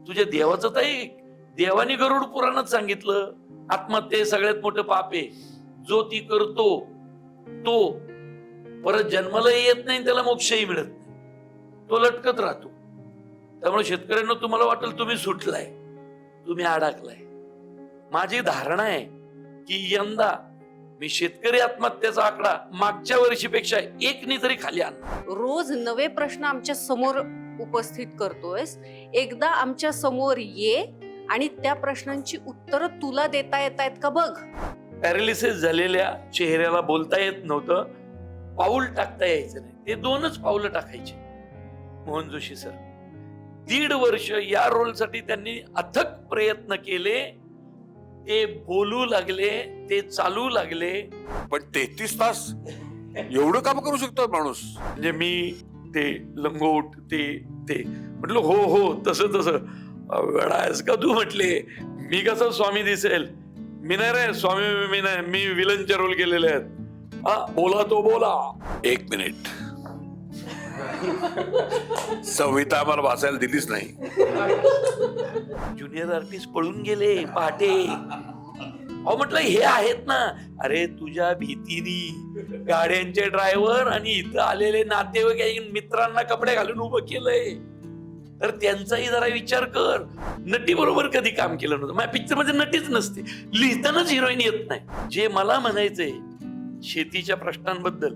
तुझ्या देवाचं तर ऐक. देवाने गरुड पुराणात सांगितलं आत्महत्या सगळ्यात मोठं पाप आहे. जो ती करतो तो परत जन्मालाही येत नाही, त्याला मोक्षही मिळत नाही, तो लटकत राहतो. त्यामुळे शेतकऱ्यांना तुम्हाला वाटेल तुम्ही सुटलाय, तुम्ही अडकलाय. माझी धारणा आहे की यंदा मी शेतकरी आत्महत्याचा आकडा मागच्या वर्षीपेक्षा एकनी तरी खाली आणणार. रोज नवे प्रश्न आमच्या समोर उपस्थित करतोयस. एकदा आमच्या समोर ये आणि त्या प्रश्नांची उत्तरं तुला देता येत आहेत का बघ. पॅरालिसिस झालेल्या चेहऱ्याला बोलता येत नव्हतं, पाऊल टाकता यायचं नाही. ते 2च पावलं टाकायचे. मोहन जोशी सर 1.5 वर्ष या रोलसाठी त्यांनी अथक प्रयत्न केले. ते बोलू लागले, ते चालू लागले. पण 33 तास एवढं काम करू शकतो माणूस? म्हणजे मी ते लंगोट ते म्हटलं हो हो तसं वेळा आहेस का तू? म्हटले मी कसं स्वामी दिसेल? मी नाही रे स्वामी, मी नाही, मी विलनचे रोल केलेले आहेत. हा बोला तो बोला. 1 मिनिट, संहिता आम्हाला वाचायला दिलीच नाही. ज्युनियर आर्टिस्ट पळून गेले पहाटे. अहो म्हटलं हे आहेत ना. अरे तुझ्या भीतीनी गाड्यांचे ड्रायव्हर आणि इथं आलेले नातेवाईक मित्रांना कपडे घालून उभं केलंय, तर त्यांचाही जरा विचार कर. नटी बरोबर कधी काम केलं नव्हतं. माझ्या पिक्चर मध्ये नटीच नसते, लिहितानाच हिरोईन येत नाही. जे मला म्हणायचंय शेतीच्या प्रश्नांबद्दल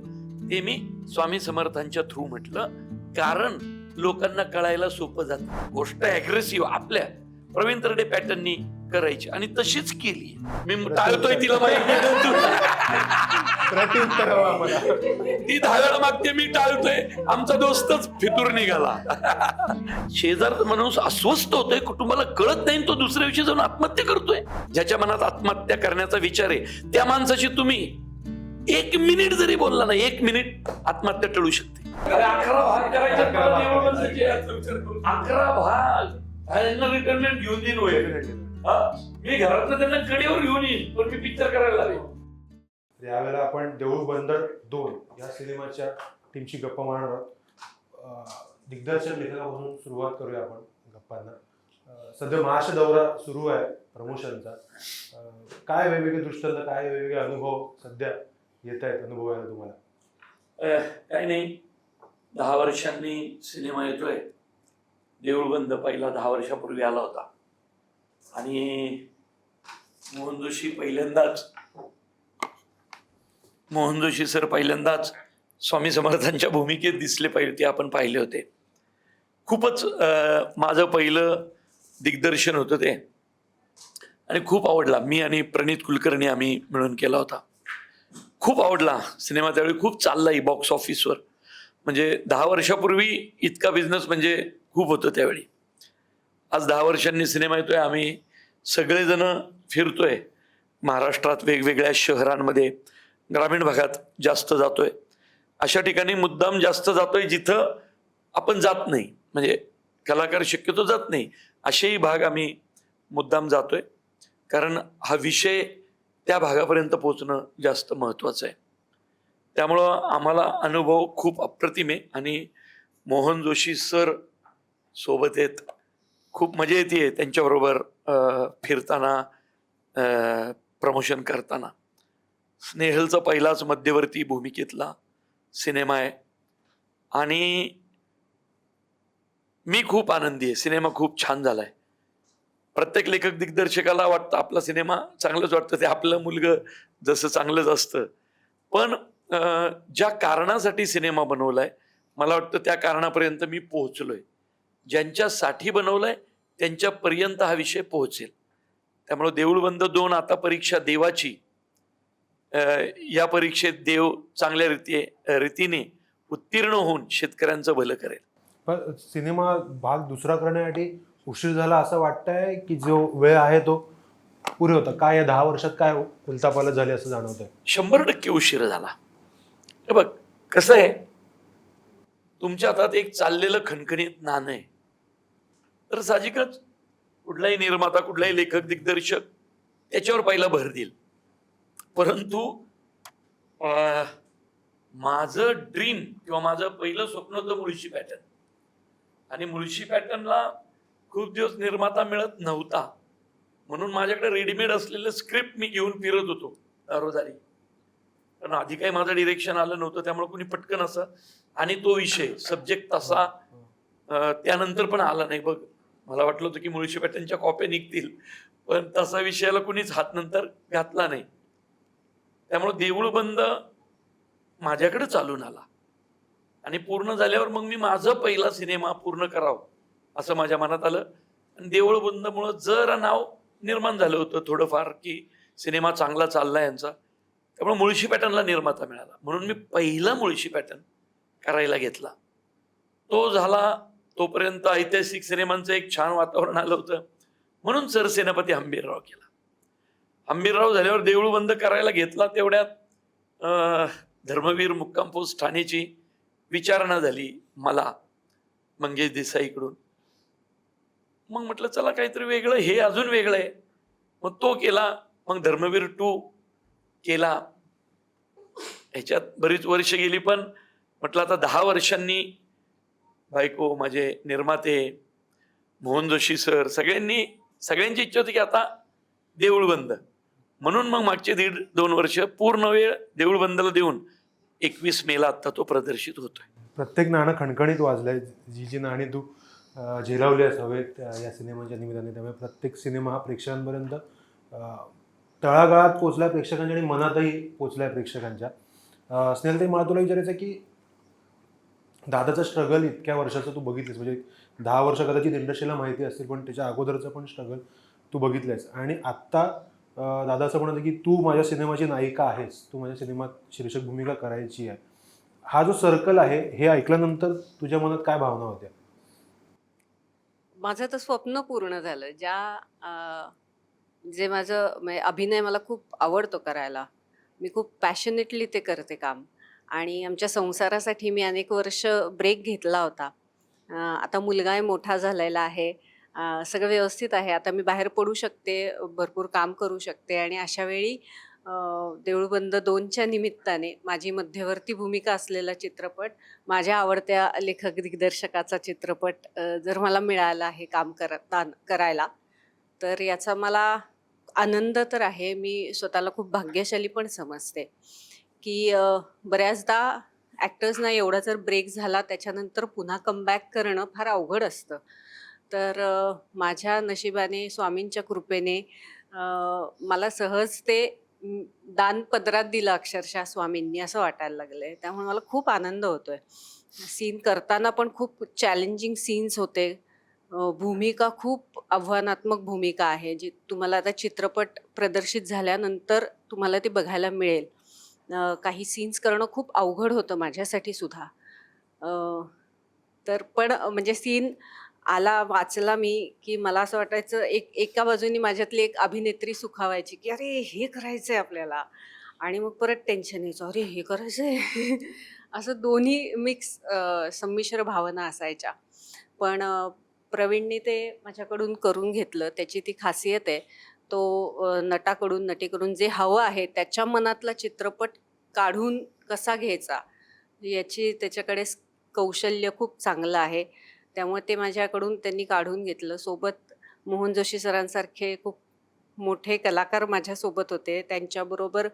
ते मी स्वामी समर्थांच्या थ्रू म्हटलं, कारण लोकांना कळायला सोपं जातं. गोष्ट अग्रेसिव्ह आपल्या प्रवीण तरडे पॅटर्ननी करायची आणि तशीच केली. मी टाळतोय तिला ती 10 वेळा मागते, मी टाळतोय. आमचा दोस्तच फितूर निघाला. शेजार माणूस अस्वस्थ होतोय, कुटुंबाला कळत नाही, तो दुसऱ्या दिवशी जाऊन आत्महत्या करतोय. ज्याच्या मनात आत्महत्या करण्याचा विचार आहे त्या माणसाशी तुम्ही 1 मिनिट जरी बोलला ना, 1 मिनिट आत्महत्या टळू शकते. 11 भाग करायचे, 11 भाग रिटर्नमेंट घेऊन देईन. मी घरात त्यांना कडेवर घेऊन येईन, पण मी पिक्चर करायला लागेल. यावेळेला आपण देऊळ बंदर 2 या सिनेमाच्या टीमची गप्पा मारणार आहोत. दिग्दर्शक लेखकापासून सुरुवात करूया आपण गप्पांना. सध्या महाराष्ट्र दौरा सुरू आहे प्रमोशनचा. काय वेगवेगळे दृष्टांत, काय वेगवेगळे अनुभव सध्या येत आहेत अनुभवायला तुम्हाला? काय नाही, 10 वर्षांनी सिनेमा येतोय. देऊळ बंद पहिला 10 वर्षापूर्वी आला होता आणि मोहन जोशी सर पहिल्यांदाच स्वामी समर्थांच्या भूमिकेत दिसले पाहिजे, ते आपण पाहिले होते. खूपच माझं पहिलं दिग्दर्शन होतं ते आणि खूप आवडला. मी आणि प्रणित कुलकर्णी आम्ही मिळून केला होता. खूप आवडला सिनेमा. त्यावेळी खूप चाललाय बॉक्स ऑफिसवर. म्हणजे 10 वर्षापूर्वी इतका बिझनेस म्हणजे खूप होतं त्यावेळी. आज 10 वर्षांनी सिनेमा येतोय. आम्ही सगळेजण फिरतोय महाराष्ट्रात, वेगवेगळ्या शहरांमध्ये, ग्रामीण भागात जास्त जातोय. अशा ठिकाणी मुद्दाम जास्त जातोय जिथं आपण जात नाही, म्हणजे कलाकार शक्यतो जात नाही, असेही भाग आम्ही मुद्दाम जातोय. कारण हा विषय त्या भागापर्यंत पोहोचणं जास्त महत्त्वाचं आहे. त्यामुळं आम्हाला अनुभव खूप अप्रतिम आहे आणि मोहन जोशी सर सोबत आहेत. खूप मजा येते त्यांच्याबरोबर फिरताना, प्रमोशन करताना. स्नेहलचा पहिलाच मध्यवर्ती भूमिकेतला सिनेमा आहे आणि मी खूप आनंदी आहे. सिनेमा खूप छान झाला आहे. प्रत्येक लेखक दिग्दर्शकाला वाटतं आपला सिनेमा चांगलंच वाटतं, ते आपलं मुलगं जसं चांगलंच असतं. पण ज्या कारणासाठी सिनेमा बनवलाय, मला वाटतं त्या कारणापर्यंत मी पोहोचलोय. ज्यांच्यासाठी बनवलाय त्यांच्यापर्यंत हा विषय पोहोचेल. त्यामुळे देऊळ बंद 2 आता परीक्षा देवाची. या परीक्षेत देव चांगल्या रीतीने उत्तीर्ण होऊन शेतकऱ्यांचं भलं करेल. पण सिनेमा भाग दुसरा करण्यासाठी उशीर झाला असं वाटतंय की जो वेळ आहे तो पुरे होता? काय या 10 वर्षात काय उलथापालथ झाली असं जाणवतंय? 100% उशीर झाला. हे बघ कसं आहे, तुमच्या हातात एक चाललेलं खणखणीत नाणं आहे, तर साहजिकच कुठलाही निर्माता, कुठलाही लेखक दिग्दर्शक त्याच्यावर पहिला भर देईल. परंतु माझं ड्रीम किंवा माझं पहिलं स्वप्न होतं मुळशी पॅटर्न. आणि मुळशी पॅटर्नला खूप दिवस निर्माता मिळत नव्हता, म्हणून माझ्याकडे रेडीमेड असलेलं स्क्रिप्ट मी घेऊन फिरत होतो दारोदारी. कारण आधी काही माझं डिरेक्शन आलं नव्हतं, त्यामुळे कोणी पटकन असं, आणि तो विषय सब्जेक्ट तसा त्यानंतर पण आला नाही बघ. मला वाटलं होतं की मुळशी पॅटर्नच्या कॉप्या निघतील, पण तसा विषयाला कुणीच हात नंतर घातला नाही. त्यामुळे देऊळ बंद माझ्याकडे चालून आला आणि पूर्ण झाल्यावर मग मी माझं पहिला सिनेमा पूर्ण करावं असं माझ्या मनात आलं. आणि देऊळ बंदमुळं जरा नाव निर्माण झालं होतं थोडंफार की सिनेमा चांगला चालला यांचा, त्यामुळे मुळशी पॅटर्नला निर्माता मिळाला. म्हणून मी पहिला मुळशी पॅटर्न करायला घेतला. तो झाला तोपर्यंत ऐतिहासिक सिनेमांचं एक छान वातावरण आलं होतं, म्हणून सरसेनापती हंबीरराव केला. हंबीरराव झाल्यावर देऊळ बंद करायला घेतला, तेवढ्यात धर्मवीर मुक्काम पोस्ट ठाण्याची विचारणा झाली मला मंगेश देसाईकडून. मग म्हटलं चला काहीतरी वेगळं, हे अजून वेगळं आहे. मग तो केला. मग धर्मवीर 2 केला. ह्याच्यात बरीच वर्ष गेली, पण म्हटलं आता 10 वर्षांनी बायको, माझे निर्माते, मोहन जोशी सर, सगळ्यांची इच्छा होती की आता देऊळ बंद. म्हणून मग मागचे 1.5-2 वर्ष पूर्ण वेळ देऊळ बंदला देऊन 21 मेला आता तो प्रदर्शित होतोय. प्रत्येक नाणं खणखणीत वाजलंय. जी नाणी तू झेलावली हवेत या सिनेमाच्या निमित्ताने, त्यामुळे प्रत्येक सिनेमा हा प्रेक्षकांपर्यंत तळागाळात पोचलाय प्रेक्षकांच्या आणि मनातही पोचलाय प्रेक्षकांच्या. स्नेहलताई, मला तुला विचारायचं आहे की दादाचं स्ट्रगल इतक्या वर्षाचं तू बघितलंस, म्हणजे 10 वर्ष कदाचित इंडस्ट्रीला माहिती असतील, पण त्याच्या अगोदरचं पण स्ट्रगल तू बघितलंयस. आणि आत्ता दादा असं म्हणतं की तू माझ्या सिनेमाची नायिका आहेस, तू माझ्या सिनेमात शीर्षक भूमिका करायची आहे. हा जो सर्कल आहे हे ऐकल्यानंतर तुझ्या मनात काय भावना होत्या? माझं तर स्वप्न पूर्ण झालं. जे माझं म्हणजे अभिनय मला खूप आवडतो करायला. मी खूप पॅशनेटली ते करते काम. आणि आमच्या संसारासाठी मी अनेक वर्ष ब्रेक घेतला होता. आता मुलगाही मोठा झालेला आहे. सगळं व्यवस्थित आहे. आता मी बाहेर पडू शकते, भरपूर काम करू शकते. आणि अशा वेळी देऊळबंद 2च्या निमित्ताने माझी मध्यवर्ती भूमिका असलेला चित्रपट, माझ्या आवडत्या लेखक दिग्दर्शकाचा चित्रपट जर मला मिळाला आहे काम करायला, तर याचा मला आनंद तर आहे. मी स्वतःला खूप भाग्यशाली पण समजते की बऱ्याचदा ॲक्टर्सना एवढा जर ब्रेक झाला त्याच्यानंतर पुन्हा कमबॅक करणं फार अवघड असतं. तर माझ्या नशिबाने, स्वामींच्या कृपेने मला सहज ते दान पदरात दिलं अक्षरशः स्वामींनी, असं वाटायला लागलंय. त्यामुळे मला खूप आनंद होतोय. सीन करताना पण खूप चॅलेंजिंग सीन्स होते. भूमिका खूप आव्हानात्मक भूमिका आहे, जी तुम्हाला आता चित्रपट प्रदर्शित झाल्यानंतर तुम्हाला ती बघायला मिळेल. काही सीन्स करणं खूप अवघड होतं माझ्यासाठी सुद्धा. तर पण म्हणजे सीन आला, वाचला मी, की मला असं वाटायचं एका बाजूनी माझ्यातली एक अभिनेत्री सुखावायची की अरे हे करायचंय आपल्याला, आणि मग परत टेन्शन यायचं, अरे हे करायचंय असं दोन्ही मिक्स संमिश्र भावना असायच्या. पण प्रवीणने ते माझ्याकडून करून घेतलं. त्याची ती खासियत आहे. तो नटीकडून जे हवं आहे त्याच्या मनातला चित्रपट काढून कसा घ्यायचा याची त्याच्याकडे कौशल्य खूप चांगलं आहे. त्यामुळे ते माझ्याकडून त्यांनी काढून घेतलं. सोबत मोहन जोशी सरांसारखे खूप मोठे कलाकार माझ्यासोबत होते. त्यांच्याबरोबर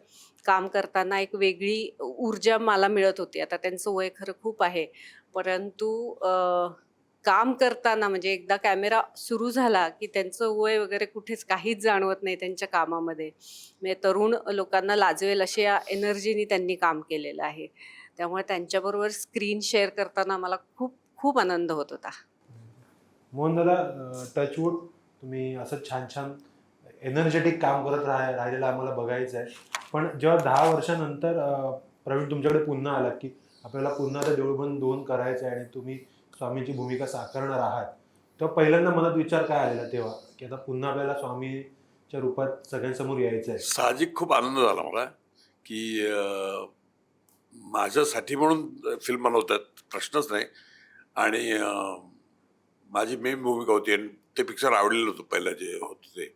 काम करताना एक वेगळी ऊर्जा मला मिळत होती. आता त्यांचं वय खरं खूप आहे, परंतु काम करताना म्हणजे एकदा कॅमेरा सुरू झाला की त्यांचं वय वगैरे कुठेच काहीच जाणवत नाही त्यांच्या कामामध्ये. म्हणजे तरुण लोकांना लाजवेल अशा एनर्जीनी त्यांनी काम केलेलं आहे. त्यामुळे त्यांच्याबरोबर स्क्रीन शेअर करताना मला खूप खूप आनंद होत होता. मोहन दादा, टचवूड तुम्ही असं छान छान एनर्जेटिक काम करत राहिलेलं आम्हाला बघायचं आहे. पण जेव्हा 10 वर्षानंतर प्रवीण तुमच्याकडे पुन्हा आला की आपल्याला पुन्हा आता देऊळबंद 2 करायचं आहे आणि तुम्ही स्वामींची भूमिका साकारणार आहात, तेव्हा पहिल्यांदा मनात विचार काय आलेला तेव्हा की आता पुन्हा आपल्याला स्वामीच्या रूपात सगळ्यांसमोर यायचं आहे? साहजिक खूप आनंद झाला मला की माझ्यासाठी म्हणून फिल्म बनवतात, प्रश्नच नाही. आणि माझी मेन भूमिका होती आणि ते पिक्चर आवडलेलं होतं पहिलं जे होतं ते.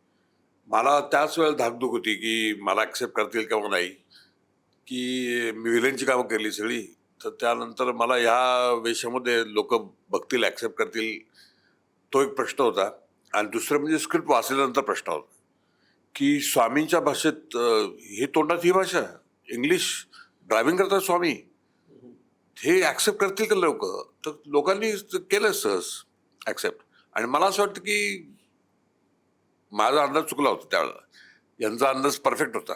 मला त्याच वेळेला धाकधूक होती की मला ॲक्सेप्ट करतील किंवा नाही, की मी विलनची कामं केली सगळी, तर त्यानंतर मला ह्या वेशामध्ये लोक बघतील, ॲक्सेप्ट करतील तो एक प्रश्न होता. आणि दुसरं म्हणजे स्क्रिप्ट वाचल्यानंतर प्रश्न होता की स्वामींच्या भाषेत हे तोंडात ही भाषा, इंग्लिश, ड्रायव्हिंग करतात स्वामी, हे ऍक्सेप्ट करतील का लोक? तर लोकांनी केलं सहज ऍक्सेप्ट. आणि मला असं वाटतं की माझा अंदाज चुकला होता त्यावेळेला, यांचा अंदाज परफेक्ट होता.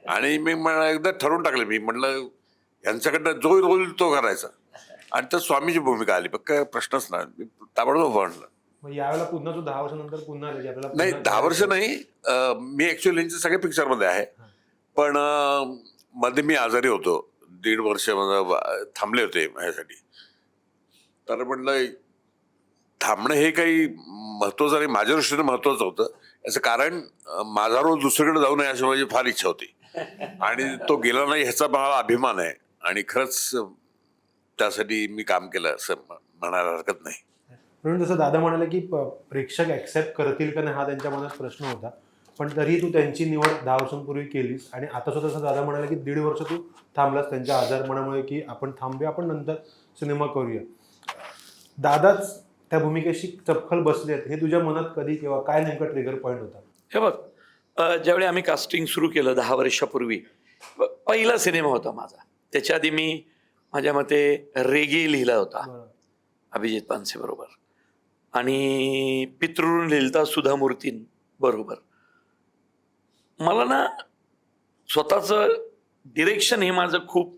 आणि मी एकदा ठरवून टाकलं, मी म्हणलं यांच्याकडनं जो रोल तो करायचा. आणि तर स्वामीची भूमिका आली, पण काय प्रश्नच नाही, मी ताबडतोब म्हणलं. मग यावेळेला पुन्हा तू 10 वर्षानंतर पुन्हा आले की आपल्याला नाही, पुन्हा 10 वर्ष नाही, मी ऍक्च्युअली यांच्या सगळ्या पिक्चरमध्ये आहे. पण मध्ये मी आजारी होतो, 1.5 वर्ष थांबले होते माझ्यासाठी. तर म्हणलं थांबणं हे काही महत्वाचं नाही, माझ्या दृष्टीने महत्वाचं होतं. याचं कारण माझा रोल दुसरीकडे जाऊ नये अशी माझी फार इच्छा होती. आणि तो गेला नाही ह्याचा मला अभिमान आहे. आणि खरंच त्यासाठी मी काम केलं असं म्हणायला हरकत नाही. म्हणून जसं दादा म्हणाले की प्रेक्षक ऍक्सेप्ट करतील का नाही हा त्यांच्या मनात प्रश्न होता, पण तरीही तू त्यांची निवड 10 वर्षांपूर्वी केलीस. आणि आता सुद्धा जसं दादा म्हणाले की 1.5 वर्ष तू थांबलास त्यांच्या आजारपणामुळे, की आपण थांबूया, आपण नंतर सिनेमा करूया. दादाच त्या भूमिकेशी चपखल बसले आहेत, हे तुझ्या मनात कधी किंवा काय नेमका ट्रिगर पॉईंट होता? हे बघ, ज्यावेळी आम्ही कास्टिंग सुरू केलं 10 वर्षापूर्वी, पहिला सिनेमा होता माझा. त्याच्या आधी मी माझ्या मते रेगे लिहिला होता अभिजित पानसे बरोबर, आणि पितृ लिहिलता सुधा मूर्ती बरोबर. मला ना स्वतःचं डिरेक्शन हे माझं खूप,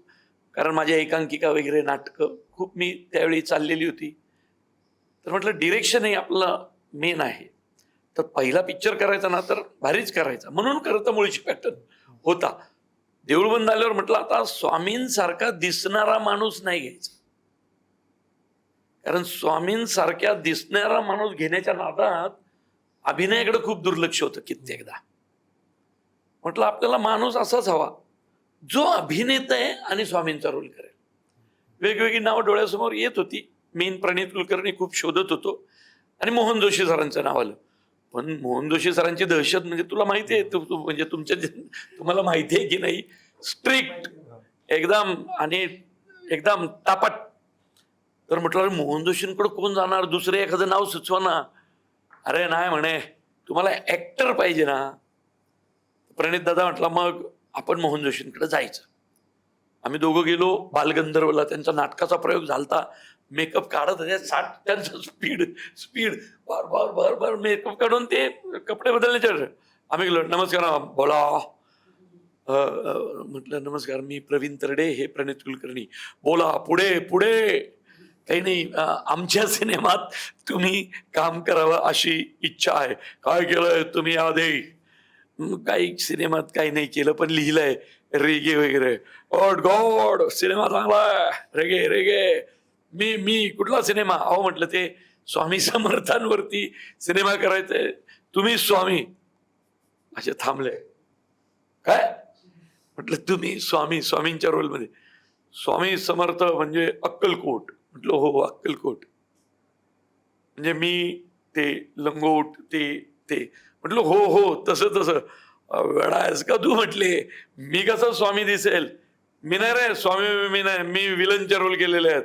कारण माझ्या एकांकिका वगैरे नाटकं खूप मी त्यावेळी चाललेली होती. तर म्हटलं डिरेक्शन हे आपलं मेन आहे. तर पहिला पिक्चर करायचा ना तर भारीच करायचा, म्हणून खरं तर मुळशी पॅटर्न होता. देऊळ बंद आल्यावर म्हटलं आता स्वामींसारखा दिसणारा माणूस नाही घ्यायचा, कारण स्वामींसारख्या दिसणारा माणूस घेण्याच्या नादात अभिनयाकडे खूप दुर्लक्ष होतं कित्येकदा. म्हटलं आपल्याला माणूस असाच हवा जो अभिनेता आहे आणि स्वामींचा रोल करेल. वेगवेगळी नावं डोळ्यासमोर येत होती. मेन प्रणित कुलकर्णी खूप शोधत होतो, आणि मोहन जोशी सरांचं नाव आलं. पण मोहन जोशी सरांची दहशत म्हणजे तुला माहिती आहे, म्हणजे तुम्हाला माहिती आहे की नाही, स्ट्रिक्ट एकदम आणि एकदम तापट. तर म्हटलं अरे मोहन जोशींकडे कोण जाणार, दुसरे एखादं नाव सुचवा ना. अरे नाही म्हणे, तुम्हाला ऍक्टर पाहिजे ना. प्रणित दादा म्हटला मग आपण मोहन जोशींकडे जायचं. आम्ही दोघं गेलो बालगंधर्वला. त्यांचा नाटकाचा प्रयोग झालता. मेकअप काढत होते, त्यांचं स्पीड बार बार बार बार मेकअप काढून ते कपडे बदलण्याच्या. आम्ही गेलो, नमस्कार बोला. म्हटलं नमस्कार, मी प्रवीण तरडे, हे प्रणित कुलकर्णी. बोला, पुढे पुढे. काही नाही, आमच्या सिनेमात तुम्ही काम करावं अशी इच्छा आहे. काय केलंय तुम्ही आधी? काही सिनेमात काही नाही केलं, पण लिहिलंय रेगे वगैरे. गॉड गॉड, सिनेमा चांगला, रेगे रेगे. मी कुठला सिनेमा? अहो म्हटलं ते स्वामी समर्थांवरती सिनेमा करायचंय, तुम्ही स्वामी. असे थांबले. काय म्हटलं? तुम्ही स्वामींच्या रोलमध्ये. स्वामी समर्थ म्हणजे अक्कलकोट. म्हटलं हो अक्कलकोट. म्हणजे मी ते लंगोट ते म्हटलं हो तसं. वेडा आहेस का तू? म्हटले मी कसं स्वामी दिसेल? मी नाही रे स्वामी, मी नाही, मी विलनचे रोल केलेले आहेत.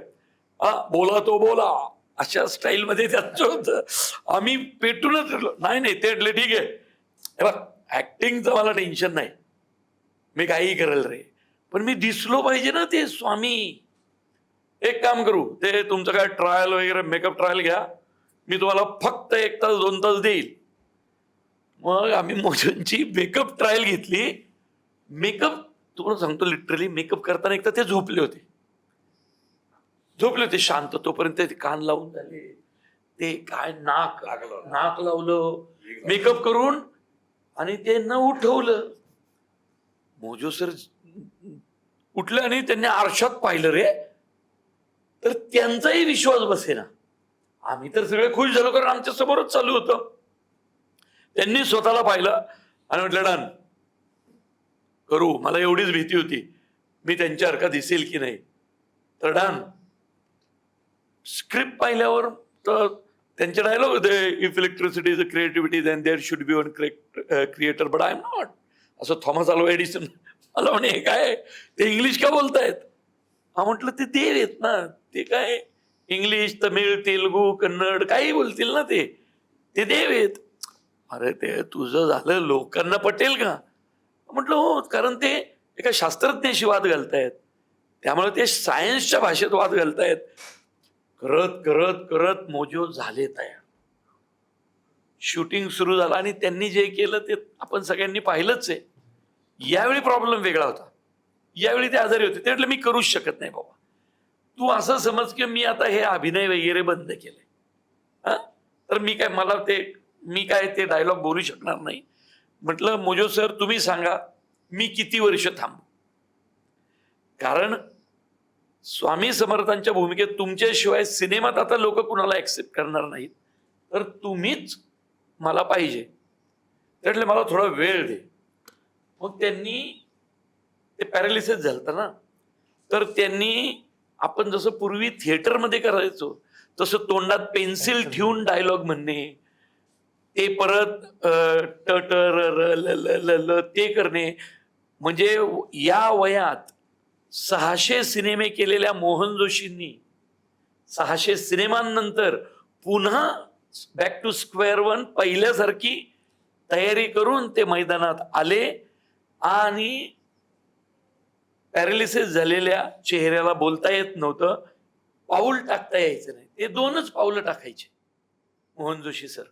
बोला तो बोला, अशा स्टाईलमध्ये त्याचं होतं. आम्ही पेटूनच नाही ते ठीक आहे. हे बघ, ऍक्टिंगचं मला टेन्शन नाही, मी काहीही करेल रे, पण मी दिसलो पाहिजे ना ते स्वामी. एक काम करू, ते तुमचं काय ट्रायल वगैरे, मेकअप ट्रायल घ्या, मी तुम्हाला फक्त 1 तास 2 तास देईल. मग आम्ही मोजनची मेकअप ट्रायल घेतली. मेकअप तुम्हाला सांगतो, लिटरली मेकअप करताना एक तर ते झोपले होते शांत. तोपर्यंत ते कान लावून झाले, ते काय नाक लावलं मेकअप करून, आणि ते न उठवलं. मोजो सर उठले आणि त्यांनी आरशात पाहिलं रे, तर त्यांचाही विश्वास बसेना. आम्ही तर सगळे खुश झालो, कारण आमच्या समोरच चालू होतं. त्यांनी स्वतःला पाहिलं आणि म्हटलं डन करू. मला एवढीच भीती होती मी त्यांच्यासारखा दिसेल की नाही. तर डन. स्क्रिप्ट पाहिल्यावर तर त्यांचे डायलॉग होते, if electricity is a creativity then there should be one creator, but I am not. असं थॉमस अल्वा एडिसन. मला म्हणे काय ते इंग्लिश का बोलतायत? म्हटलं ते देव आहेत ना, ते काय इंग्लिश, तमिळ, तेलुगू, कन्नड काही बोलतील ना ते देव आहेत. अरे ते तुझं झालं लोकांना पटेल का? म्हटलं हो, कारण ते एका शास्त्रज्ञाशी वाद घालतायत, त्यामुळे ते सायन्सच्या भाषेत वाद घालतायत. करत करत करत मोजो झाले तयार. शूटिंग सुरू झालं आणि त्यांनी जे केलं ते आपण सगळ्यांनी पाहिलंच आहे. यावेळी प्रॉब्लेम वेगळा होता. यावेळी ते आजारी होते. ते म्हटलं मी करूच शकत नाही बाबा, तू असं समज की मी आता हे अभिनय वगैरे बंद केले, हा, तर मी काय ते डायलॉग बोलू शकणार नाही. म्हटलं मोजो सर तुम्ही सांगा मी किती वर्ष थांबू, कारण स्वामी समर्थांच्या भूमिकेत तुमच्याशिवाय सिनेमात आता लोक कुणाला ऍक्सेप्ट करणार नाहीत, तर तुम्हीच मला पाहिजे. त्यातले मला थोडा वेळ दे. मग त्यांनी ते पॅरालिसिस झालं ना, तर त्यांनी आपण जसं पूर्वी थिएटरमध्ये करायचो तसं तोंडात पेन्सिल ठेवून डायलॉग म्हणणे, ते परत ट ट र र ल ल ल ल ते करणे. म्हणजे या वयात 600 सिनेमे केलेल्या मोहन जोशींनी 600 सिनेमांनंतर पुन्हा बॅक टू स्क्वेअर वन पहिल्यासारखी तयारी करून ते मैदानात आले आणि पॅरालिसिस झालेल्या चेहऱ्याला बोलता येत नव्हतं, पाऊल टाकता यायचं नाही. ते 2च पावलं टाकायचे मोहन जोशी सर.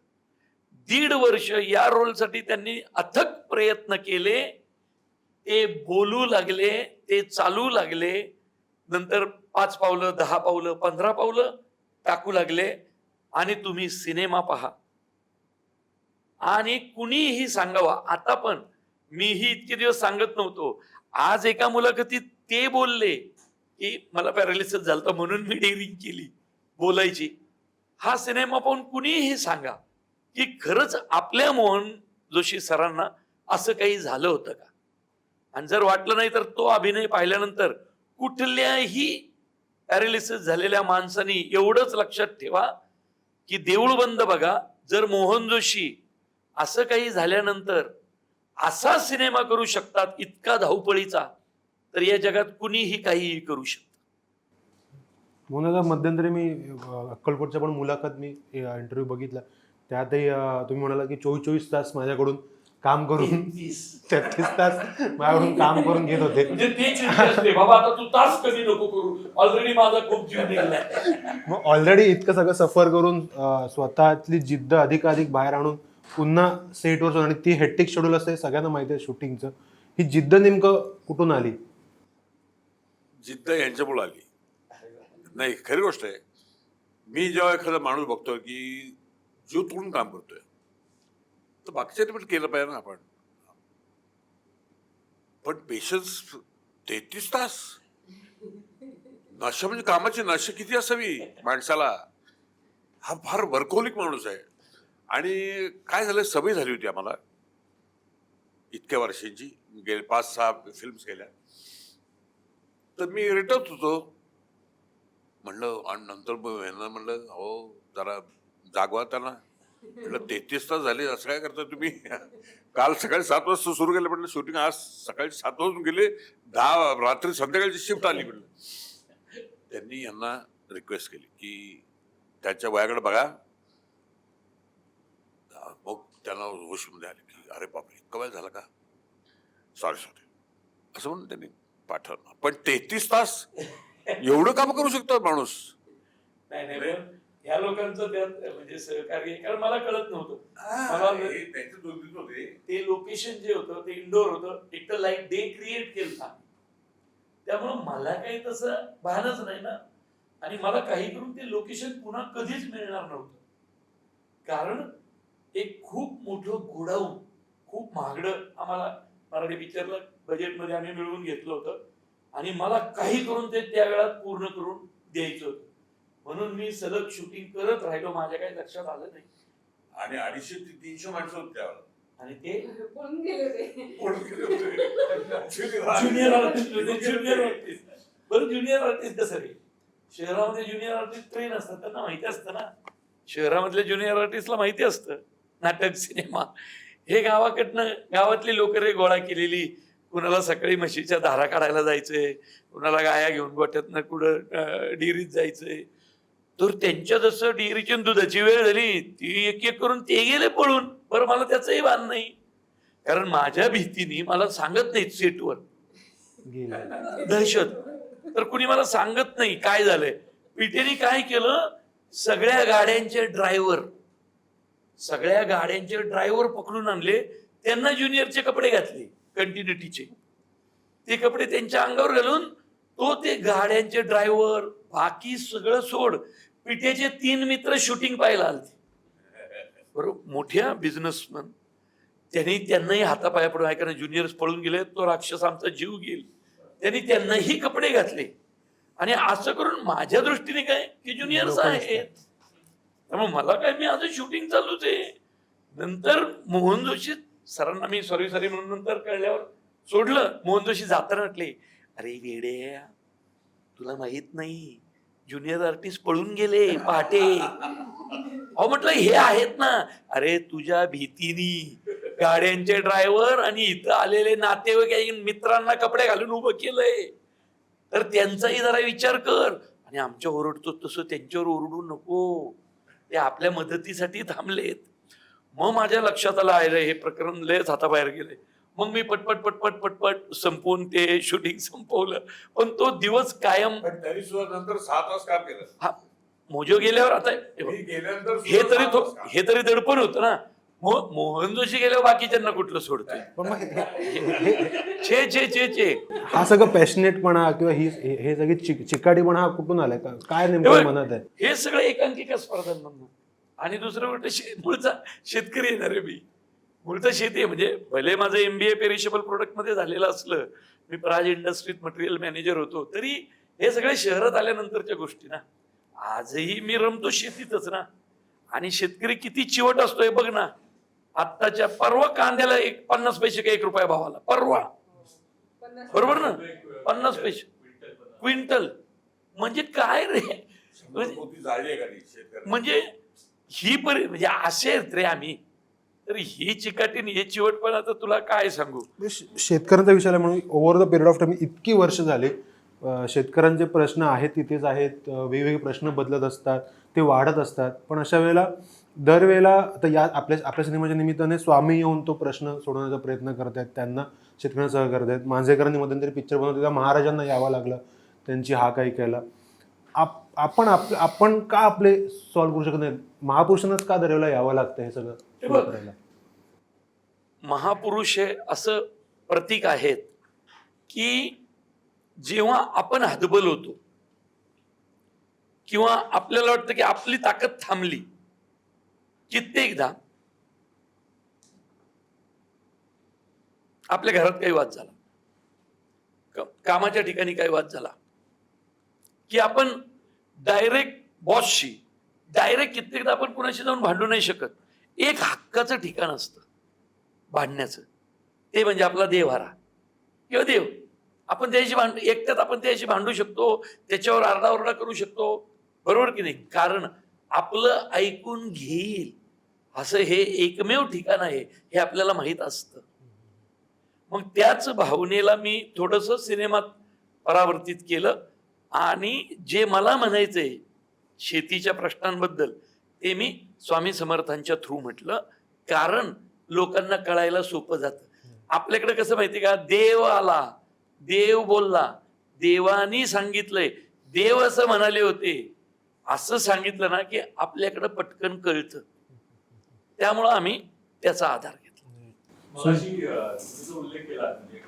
1.5 वर्ष या रोलसाठी त्यांनी अथक प्रयत्न केले. ते बोलू लागले, ते चालू लागले, नंतर 5 पावलं, 10 पावलं, 15 पावलं टाकू लागले. आणि तुम्ही सिनेमा पहा आणि कुणीही सांगावा. आता पण मीही इतके दिवस सांगत नव्हतो, आज एका मुलाखतीत ते बोलले की मला पॅरालिसिस झालं म्हणून मी डेअरिंग केली बोलायची. हा सिनेमा पाहून कुणीही सांगा की खरंच आपल्या मोहन जोशी सरांना असं काही झालं होतं का. आणि जर वाटलं नाही तर तो अभिनय पाहिल्यानंतर कुठल्याही पॅरालिसिस झालेल्या माणसानी एवढंच लक्षात ठेवा की देऊळ बंद बघा, जर मोहन जोशी असं काही झाल्यानंतर असा सिनेमा करू शकतात इतका धावपळीचा, तर या जगात कुणीही काहीही करू शकतं. म्हणून आता मध्यंतरी मी अक्कलकोटच्या पण मुलाखत मी इंटरव्ह्यू बघितला, त्यातही तुम्ही म्हणाला की 24 तास माझ्याकडून काम करून 33 तास माझ्याकडून काम करून घेत होते. म्हणजे ते चिंता असते, बाबा आता तू तास कधी नको करू, ऑलरेडी माझा खूप जीव निघालाय. मग ऑलरेडी इतकं सगळं सफर करून स्वतःतली जिद्द अधिकाधिक बाहेर आणून पुन्हा सेटवर, आणि ती हेक्टिक शेड्यूल असते सगळ्यांना माहिती आहे शूटिंगचं, ही जिद्द नेमकं कुठून आली? जिद्द यांच्यामुळे आली नाही, खरी गोष्ट आहे. मी जेव्हा एखादा माणूस बघतोय की जीव तोडून काम करतोय, तर बाकीच्याने पण केलं पाहिजे ना आपण. पण पेशन्स 33 तास, नशा म्हणजे कामाची नशा किती असावी माणसाला. हा फार वर्कहोलिक माणूस आहे. आणि काय झालं, सवय झाली होती आम्हाला इतक्या वर्षांची, गेले 5-6 फिल्म्स केल्या. तर मी रिटर्न होतो म्हणलं, आणि नंतर म्हणलं हो जरा जागवा त्यांना. म्हटलं 33 तास झाले, असं काय करता तुम्ही? काल सकाळी 7 वाजता सुरू केलं म्हटलं शूटिंग, आज सकाळी 7 वाजून गेले, 10 रात्री संध्याकाळची शिफ्ट आली म्हटलं. त्यांनी यांना रिक्वेस्ट केली की त्याच्या वयाकडे बघा. मग त्यांना होशमध्ये आले की अरे बापरे इतका वेळ झाला का, सॉरी असं म्हणून त्यांनी पाठवलं. पण 33 तास एवढं काम करू शकतो माणूस? नाही पण या लोकांचं त्यात म्हणजे सहकार्य, कारण मला कळत नव्हतं. मला ते लोकेशन जे होतं ते इंडोर होतं, एक तर लाईक डे क्रिएट केलं, त्यामुळं मला काही तसं भानच नाही ना. आणि मला काही करून ते लोकेशन पुन्हा कधीच मिळणार नव्हतं, कारण एक खूप मोठं गोडाऊन, खूप महागडं आम्हाला मराठी पिक्चरला बजेटमध्ये आम्ही मिळवून घेतलं होतं. आणि मला काही करून ते त्या वेळात पूर्ण करून द्यायचं होतं, म्हणून मी सलग शूटिंग करत राहिलो. माझ्या काही लक्षात आलं नाही. आणि 250 ते 300 माणसं होती त्यावेळेला. आणि ते पळून गेले ज्युनियर आर्टिस्ट. बरं ज्युनियर आर्टिस्ट कसं रे, शहरामध्ये ज्युनियर आर्टिस्ट ट्रेन असतात, त्यांना माहिती असतं ना. शहरामधल्या ज्युनियर आर्टिस्टला माहिती असतं नाटक सिनेमा. हे गावाकडनं गावातली लोक रे गोळा केलेली, कुणाला सकाळी म्हशीच्या धारा काढायला जायचंय, कुणाला गाया घेऊन गोठ्यातनं कुठं डिरीत जायचंय. तर त्यांच्या जसं डिग्रीची आणि दुधाची वेळ झाली ती एक एक करून ते गेले पळून. बरं मला त्याचंही भान नाही, कारण माझ्या भीतीने मला सांगत नाहीत सेटवर गेले. दहशत. तर कुणी मला सांगत नाही काय झालंय. पिटेने काय केलं, सगळ्या गाड्यांचे ड्रायव्हर पकडून आणले, त्यांना ज्युनियरचे कपडे घातले कंटिन्युटीचे. ते कपडे त्यांच्या अंगावर घालून ते गाड्यांचे ड्रायव्हर बाकी सगळं सोड, पिठेचे 3 मित्र शूटिंग पाहायला आलते. बरोबर, मोठ्या बिझनेसमन. त्यांनाही हातापाया पडून ऐका ना, ज्युनियर्स पळून गेले, तो राक्षस आमचा जीव घेईल. त्यांनी त्यांनाही कपडे घातले आणि असं करून माझ्या दृष्टीने काय की ज्युनियर्स आहेत, त्यामुळे मला काय, मी आज शूटिंग चालूच आहे. नंतर मोहन जोशी सरांना मी सॉरी म्हणून नंतर कळल्यावर सोडलं. मोहन जोशी जाताना म्हटले, अरे वेडे, तुला माहित नाही ज्युनियर आर्टिस्ट पळून गेले पहाटे. अहो म्हटलं हे आहेत ना. अरे तुझ्या भीतीनी गाड्यांचे ड्रायव्हर आणि इथं आलेले नातेवाईक मित्रांना कपडे घालून उभं केलंय, तर त्यांचाही जरा विचार कर. आणि आमच्या ओरडतो तसं त्यांच्यावर ओरडू नको, ते आपल्या मदतीसाठी थांबलेत. मग माझ्या लक्षात आलं आहे हे प्रकरण लयच हाताबाहेर गेले. मग मी पटपट संपवून ते शूटिंग संपवलं. पण तो दिवस कायम. पण तरी सुद्धा नंतर 7 तास काम केलं. हा, मोजो गेल्यावर आता मी गेल्यानंतर हे तरी दडपण होतं ना. मोहन जोशी गेल्यावर बाकीच्यांना कुठलं सोडतोय. पण मग चे हा सगळं पॅशनेटपणा किंवा हे सगळी चिकाटीपणा हा कुठून आलाय, काय नेमकं मनात आहे? हे सगळं एकांकिका स्पर्धांमधून. आणि दुसरं गोष्ट, मूळचा शेतकरी येणार आहे मी. मूळचा शेती आहे. म्हणजे भले माझं MBA पेरिशेबल प्रोडक्ट मध्ये झालेलं असलं, मी प्राज इंडस्ट्रीत मटेरियल मॅनेजर होतो, तरी हे सगळे शहरात आल्यानंतरच्या गोष्टी ना. आजही मी रमतो शेतीतच ना. आणि शेतकरी किती चिवट असतोय बघ ना. आत्ताच्या परवा कांद्याला 50 पैसे का 1 रुपया भावाला, परवा. बरोबर ना, 50 पैसे क्विंटल. म्हणजे काय रे, म्हणजे ही म्हणजे असे आहेत रे आम्ही. तर ही चिकाटीने हे चिवटपणा तर तुला काय सांगू. शेतकऱ्यांचा विषय म्हणून over the period of time इतकी वर्ष झाले शेतकऱ्यांचे प्रश्न आहेत तिथेच आहेत, वेगवेगळे प्रश्न बदलत असतात, ते वाढत असतात. पण अशा वेळेला दरवेळेला आता या आपल्या सिनेमाच्या निमित्ताने स्वामी येऊन तो प्रश्न सोडवण्याचा प्रयत्न करत आहेत, त्यांना शेतकऱ्यांना सहकार्य करत आहेत. मांजरेकरांनी मध्यंतरी पिक्चर बनवतो तेव्हा महाराजांना यावं लागलं त्यांची हाक ऐकायला. आपण का आपले सॉल्व्ह करू शकत नाही? महापुरुषांनाच का दरवेळेला यावं लागतं हे सगळं करायला? महापुरुष हे असं प्रतीक आहेत की जेव्हा आपण हतबल होतो किंवा आपल्याला वाटतं की आपली ताकद थांबली, कित्येकदा आपल्या घरात काही वाद झाला, कामाच्या ठिकाणी काही वाद झाला, की आपण डायरेक्ट बॉसशी कित्येकदा आपण कुणाशी जाऊन भांडू नाही शकत. एक हक्काचं ठिकाण असतं भांडण्याचं, ते म्हणजे आपला देव्हारा किंवा देव. आपण त्याशी एकट्यात आपण त्याशी भांडू शकतो, त्याच्यावर आरडाओरडा करू शकतो, बरोबर की नाही? कारण आपलं ऐकून घेईल असं हे एकमेव ठिकाण आहे हे आपल्याला माहित असतं. मग त्याच भावनेला मी थोडंसं सिनेमात परावर्तित केलं आणि जे मला म्हणायचंय शेतीच्या प्रश्नांबद्दल ते मी स्वामी समर्थांच्या थ्रू म्हटलं, कारण लोकांना कळायला सोपं जातं. आपल्याकडे कसं माहिती का, देव आला, देव बोलला, देवानी सांगितलंय, देव असं म्हणाले होते, असं सांगितलं ना की आपल्याकडं पटकन कळतं. त्यामुळं आम्ही त्याचा आधार घेतला. उल्लेख केला म्हणजे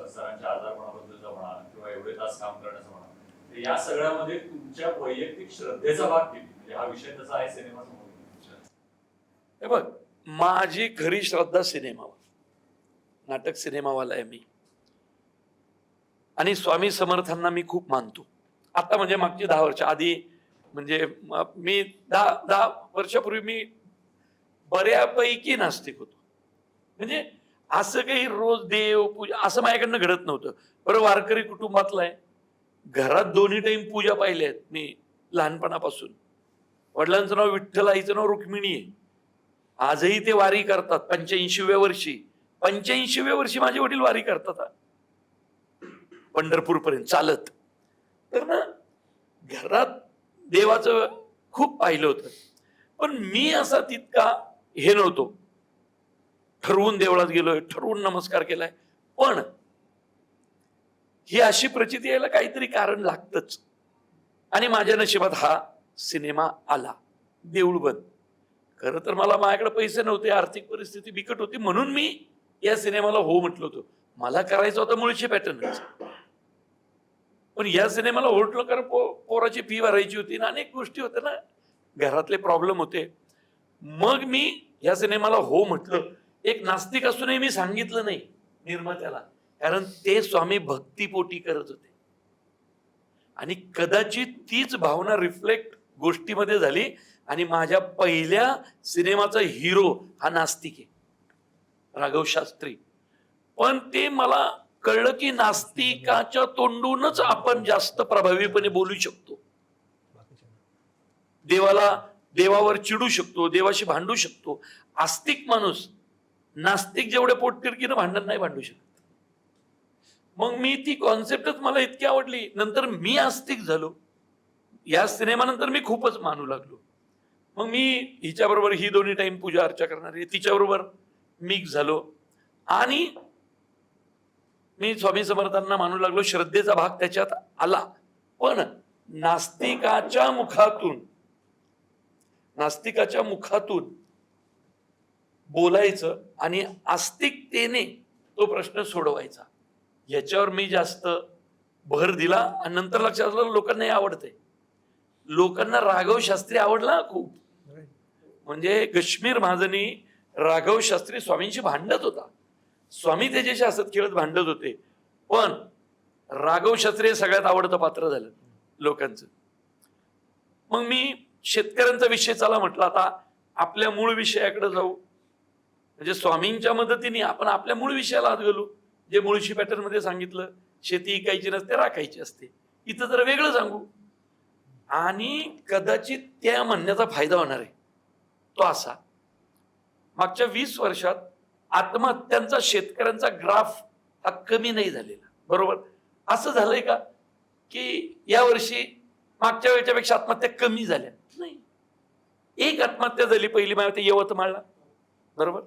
सरांच्या आजारपणाबद्दलचा म्हणा किंवा एवढे तास काम करण्याचा म्हणा, या सगळ्यामध्ये तुमच्या वैयक्तिक श्रद्धेचा भाग किती? म्हणजे हा विषय तसा आहे सिनेमासमोर. हे बघ, माझी खरी श्रद्धा सिनेमावर, नाटक सिनेमावाला आहे मी. आणि स्वामी समर्थांना मी खूप मानतो. आता म्हणजे मागची 10 वर्ष आधी, म्हणजे मी 10 वर्षापूर्वी मी बऱ्यापैकी नास्तिक होतो. म्हणजे असं काही रोज देव पूजा असं माझ्याकडनं घडत नव्हतं. बरं, वारकरी कुटुंबातला आहे, घरात 2 टाइम पूजा पाहिल्या आहेत मी लहानपणापासून. वडिलांचं नाव विठ्ठल, आईचं नाव रुक्मिणी आहे. आजही ते वारी करतात 85व्या वर्षी माझे वडील वारी करतात पंढरपूर पर्यंत चालत. तर ना घरात देवाचं खूप पाहिलं होतं, पण मी असा तितका हे नव्हतो. ठरवून देवळात गेलोय, ठरवून नमस्कार केलाय, पण ही अशी प्रचिती यायला काहीतरी कारण लागतच. आणि माझ्या नशिबात हा सिनेमा आला, देऊळ बंद. खरं तर माझ्याकडे पैसे नव्हते, आर्थिक परिस्थिती बिकट होती, म्हणून मी या सिनेमाला हो म्हटलं होतं. मला करायचं होतं मुळशी पॅटर्नच, पण या सिनेमाला हो म्हटलं कारण पोराची फी भरायची होती ना, अनेक गोष्टी होत्या ना, घरातले प्रॉब्लेम होते. मग मी या सिनेमाला हो म्हटलं. एक नास्तिक असूनही मी सांगितलं नाही निर्मात्याला, कारण ते स्वामी भक्तीपोटी करत होते. आणि कदाचित तीच भावना रिफ्लेक्ट गोष्टीमध्ये झाली, आणि माझ्या पहिल्या सिनेमाचा हिरो हा नास्तिक आहे, राघव शास्त्री. पण ते मला कळलं की नास्तिकाच्या तोंडूनच आपण जास्त प्रभावीपणे बोलू शकतो, देवावर चिडू शकतो, देवाशी भांडू शकतो. आस्तिक माणूस नास्तिक जेवढे पोटतिरकीनं भांडण नाही भांडू शकत. मग मी ती कॉन्सेप्टच मला इतकी आवडली, नंतर मी आस्तिक झालो. या सिनेमानंतर मी खूपच मानू लागलो. मग मी हिच्याबरोबर ही दोन्ही टाइम पूजा अर्चा करणारी, तिच्याबरोबर मिक्स झालो, आणि मी स्वामी समर्थांना मानू लागलो. श्रद्धेचा भाग त्याच्यात आला, पण नास्तिकाच्या मुखातून बोलायचं आणि आस्तिकतेने तो प्रश्न सोडवायचा, याच्यावर मी जास्त भर दिला. आणि नंतर लक्षात आलं लोकांना हे आवडतंय. लोकांना राघव शास्त्री आवडला खूप. म्हणजे कश्मीर महाजनी राघव शास्त्री स्वामींशी भांडत होता, स्वामी त्याच्याशी हसत खेळत भांडत होते, पण राघव शास्त्री हे सगळ्यात आवडतं पात्र झालं लोकांचं. मग मी शेतकऱ्यांचा विषय चला म्हटलं, आता आपल्या मूळ विषयाकडे जाऊ, म्हणजे स्वामींच्या मदतीने आपण आपल्या मूळ विषयाला हात घालू. जे मुळशी पॅटर्न मध्ये सांगितलं, शेती इकायची नसते, राखायची असते, इथं जरा वेगळं सांगू. आणि कदाचित त्या म्हणण्याचा फायदा होणार आहे तो असा, मागच्या 20 वर्षात आत्महत्यांचा शेतकऱ्यांचा ग्राफ हा कमी नाही झालेला. बरोबर असं झालंय का की या वर्षी मागच्या वेळच्यापेक्षा आत्महत्या कमी झाल्या? नाही. एक आत्महत्या झाली पहिली माहिती यवतमाळला, बरोबर.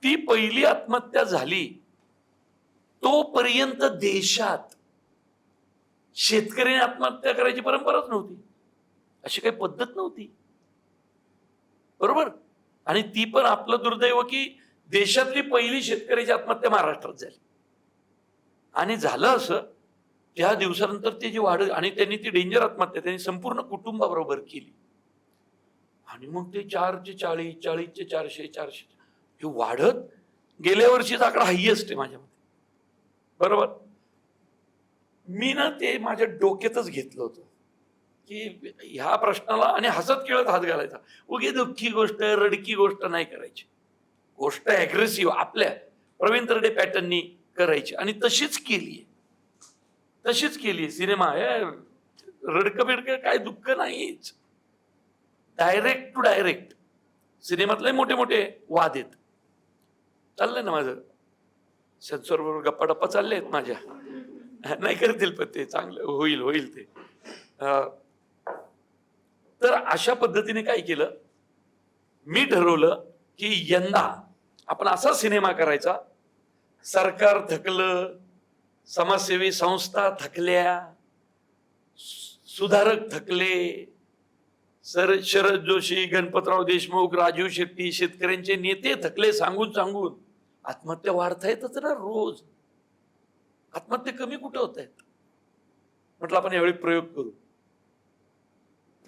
ती पहिली आत्महत्या झाली तोपर्यंत देशात शेतकऱ्याने आत्महत्या करायची परंपराच नव्हती, अशी काही पद्धत नव्हती, बरोबर. आणि ती पण आपलं दुर्दैव की देशातली पहिली शेतकऱ्याची आत्महत्या महाराष्ट्रात झाली. आणि झालं असं, त्या दिवसानंतर ते जे वाढ, आणि त्यांनी ती डेंजर आत्महत्या त्यांनी संपूर्ण कुटुंबाबरोबर केली. आणि मग ते 4चे 40, 40चे 400, 400 हे वाढत गेल्या वर्षीचा आकडा हायएस्ट आहे माझ्या मते, बरोबर. मी ना ते माझ्या डोक्यातच घेतलं होतं की ह्या प्रश्नाला, आणि हसत खेळत हात घालायचा. उगी दुःखी गोष्ट, रडकी गोष्ट नाही करायची, गोष्ट अग्रेसिव्ह आपल्या प्रवीण तरडे पॅटर्ननी करायची, आणि तशीच केली. सिनेमा रडकं बिडकं काय दुःख नाहीच, डायरेक्ट टू डायरेक्ट. सिनेमातले मोठे मोठे वाद आहेत, चाललंय ना माझं सेन्सॉर बरोबर गप्पा टप्पा चालले आहेत माझ्या, नाही करतील पण ते चांगलं होईल ते. तर अशा पद्धतीने काय केलं, मी ठरवलं की यंदा आपण असा सिनेमा करायचा, सरकार थकलं, समाजसेवी संस्था थकल्या, सुधारक थकले, शरद जोशी, गणपतराव देशमुख, राजीव शेट्टी, शेतकऱ्यांचे नेते थकले, सांगून आत्महत्या वाढतायतच ना रोज, आत्महत्या कमी कुठं होत आहेत. म्हटलं आपण यावेळी प्रयोग करू.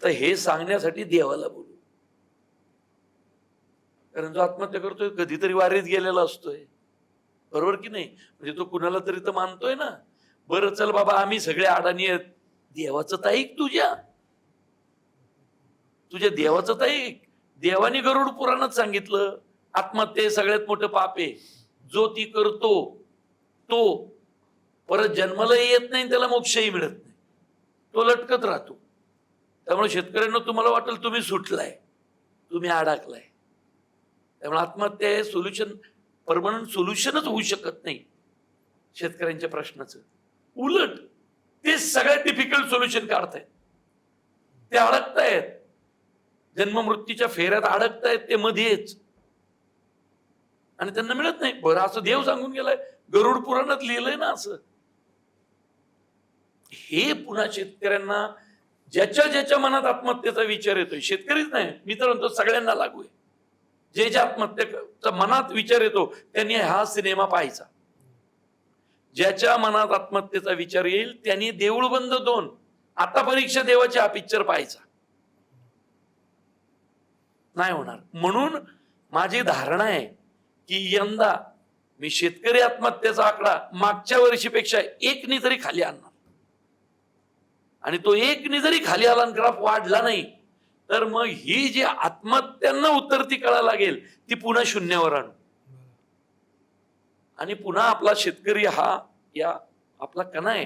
तर हे सांगण्यासाठी देवाला बोलू, कारण जो आत्महत्या करतोय कधीतरी वारीत गेलेला असतोय, बरोबर की नाही. म्हणजे तो कुणाला तरी तर मानतोय ना. बरं चल बाबा, आम्ही सगळे अडाणी आहेत, देवाचं तर ऐक, तुझ्या देवाचं तर ऐक. देवाने गरुड पुराणात सांगितलं, आत्महत्या सगळ्यात मोठं पाप आहे, जो ती करतो तो परत जन्माला येत नाही, त्याला मोक्षही मिळत नाही, तो लटकत राहतो. त्यामुळे शेतकऱ्यांना तुम्हाला वाटेल तुम्ही सुटलाय, तुम्ही अडकलाय. त्यामुळे आत्महत्या हे सोल्युशन, परमनंट सोल्युशनच होऊ शकत नाही शेतकऱ्यांच्या प्रश्नाचं. उलट ते सगळ्यात डिफिकल्ट सोल्युशन काढतायत. ते अडकतायत, जन्ममृत्यूच्या फेऱ्यात अडकतायत ते मध्येच, आणि त्यांना मिळत नाही. बरं, असं देव सांगून गेलाय, गरुड पुराणात लिहिलंय ना असं. हे पुन्हा शेतकऱ्यांना ज्याच्या ज्याच्या मनात आत्महत्येचा विचार येतोय, शेतकरीच नाही, मी तर म्हणतो सगळ्यांना लागू आहे, जे जे आत्महत्येचा मनात विचार येतो त्यांनी हा सिनेमा पाहायचा. ज्याच्या मनात आत्महत्येचा विचार येईल त्यांनी देऊळ बंद 2, आता परीक्षा देवाची हा पिक्चर पाहायचा. नाही होणार. म्हणून माझी धारणा आहे की यंदा मी शेतकरी आत्महत्येचा आकडा मागच्या वर्षीपेक्षा 1 तरी खाली आणणार, आणि तो 1 जरी खाली आला, ग्राफ वाढला नाही, तर मग ही जी आत्महत्यांना उतरती कळा लागेल ती पुन्हा शून्यावर आणू, आणि पुन्हा आपला शेतकरी हा आपला कणा आहे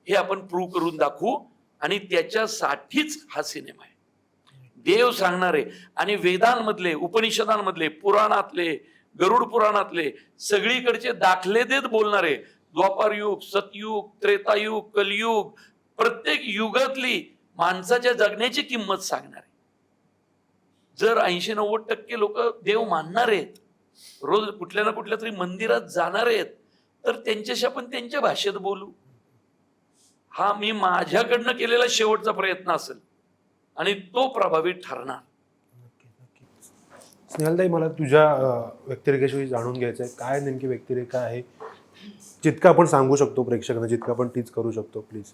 हे आपण प्रूव्ह करून दाखवू. आणि त्याच्यासाठीच हा सिनेमा आहे. देव सांगणारे आणि वेदांमधले, उपनिषदांमधले, पुराणातले, गरुड पुराणातले सगळीकडचे दाखले देत बोलणारे, द्वापार युग, सतयुग, त्रेतायुग, कलियुग, प्रत्येक युगातली माणसाच्या जगण्याची किंमत सांगणारे. जर 80-90% लोक देव मानणार आहेत, रोज कुठल्या ना कुठल्या तरी मंदिरात जाणार आहेत, तर त्यांच्याशी आपण त्यांच्या भाषेत बोलू. हा मी माझ्याकडनं केलेला शेवटचा प्रयत्न असेल आणि तो प्रभावी ठरणार. स्नेहलताई, मला तुझ्या व्यक्तिरेखेविषयी जाणून घ्यायचं आहे. काय नेमकी व्यक्तिरेखा आहे, जितकं आपण सांगू शकतो प्रेक्षकांना, जितकं आपण टीच करू शकतो, प्लीज.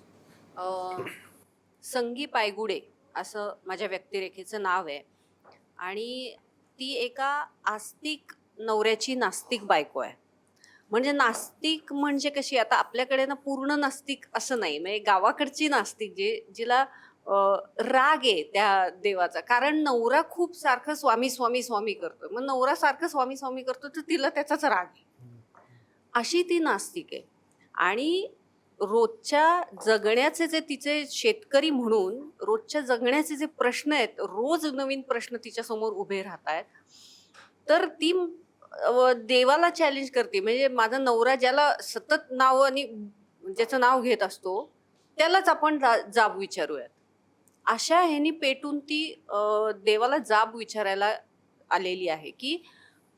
संगी पायगुडे असं माझ्या व्यक्तिरेखेचं नाव आहे, आणि ती एका आस्तिक नवऱ्याची नास्तिक बायको आहे. म्हणजे नास्तिक म्हणजे कशी, आता आपल्याकडे ना पूर्ण नास्तिक असं नाही, म्हणजे गावाकडची नास्तिक जिला राग आहे त्या देवाचा, कारण नवरा खूप सारखं स्वामी स्वामी स्वामी करतो, मग नवरा सारखं स्वामी स्वामी करतो तर तिला त्याचाच राग आहे, अशी ती नास्तिक आहे. आणि रोजच्या जगण्याचे जे तिचे शेतकरी म्हणून रोजच्या जगण्याचे जे प्रश्न आहेत, रोज नवीन प्रश्न तिच्या समोर उभे राहत आहेत, तर ती देवाला चॅलेंज करते. म्हणजे माझा नवरा ज्याला सतत नाव आणि ज्याचं नाव घेत असतो त्यालाच आपण जाब विचारूयात, अशा ह्यानी पेटून ती देवाला जाब विचारायला आलेली आहे की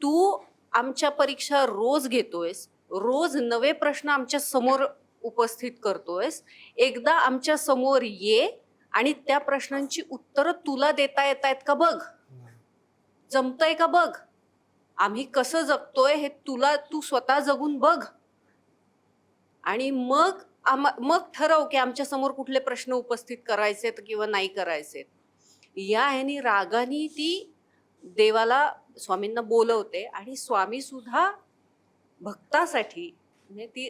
तू आमच्या परीक्षा रोज घेतोयस, रोज नवे प्रश्न आमच्या समोर उपस्थित करतोयस, एकदा आमच्या समोर ये आणि त्या प्रश्नांची उत्तरं तुला देता येत आहेत का बघ, जमतंय का बघ, आम्ही कसं जगतोय हे तू स्वतः जगून बघ, आणि मग ठरव की आमच्या समोर कुठले प्रश्न उपस्थित करायचेत किंवा नाही करायचेत. या ह्यानी रागानी ती देवाला, स्वामींना बोलवते, आणि स्वामी सुद्धा भक्तासाठी, म्हणजे ती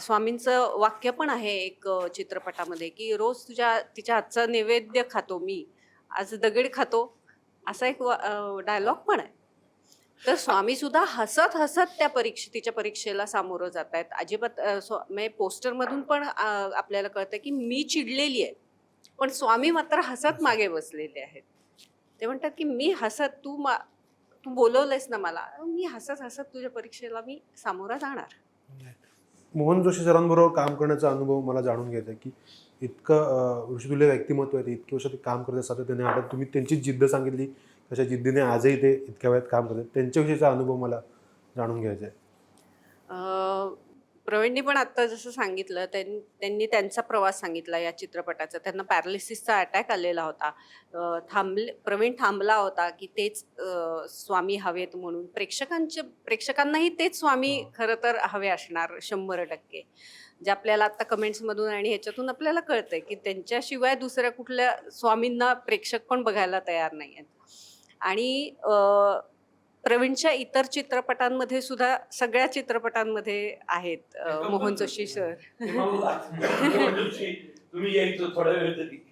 स्वामींचं वाक्य पण आहे एक चित्रपटामध्ये की रोज तिच्या हातचा नैवेद्य खातो मी, आज दगड खातो, असा एक डायलॉग पण आहे. तर स्वामी सुद्धा हसत हसत तिच्या परीक्षेला सामोरं जात आहेत. अजिबात म्हणजे पोस्टरमधून पण आपल्याला कळतं की मी चिडलेली आहे, पण स्वामी मात्र हसत मागे बसलेले आहेत. ते म्हणतात की मी हसत, तू बोलवलंयस ना मला, मी हसत हसत तुझ्या परीक्षेला मी सामोरा जाणार. मोहन जोशी सरांबरोबर काम करण्याचा अनुभव मला जाणून घ्यायचा आहे की इतकं ऋषितुल्य व्यक्तिमत्व आहे, इतके वर्ष ते काम करत असतात. त्याने आता तुम्ही त्यांची जिद्द सांगितली, कशा जिद्दीने आजही ते इतक्या वेळात काम करतात, त्यांच्याविषयीचा अनुभव मला जाणून घ्यायचा आहे. प्रवीणनी पण आत्ता जसं सांगितलं, त्यांनी त्यांचा प्रवास सांगितला या चित्रपटाचा. त्यांना पॅरालिसिसचा अटॅक आलेला होता, प्रवीण थांबला होता की तेच स्वामी हवेत म्हणून. प्रेक्षकांनाही तेच स्वामी खरं तर हवे असणार 100%, जे आपल्याला आता कमेंट्समधून आणि ह्याच्यातून आपल्याला कळतंय की त्यांच्याशिवाय दुसऱ्या कुठल्या स्वामींना प्रेक्षक पण बघायला तयार नाही आहेत. आणि प्रवीणच्या इतर चित्रपटांमध्ये सुद्धा, सगळ्या चित्रपटांमध्ये आहेत मोहन जोशी सर.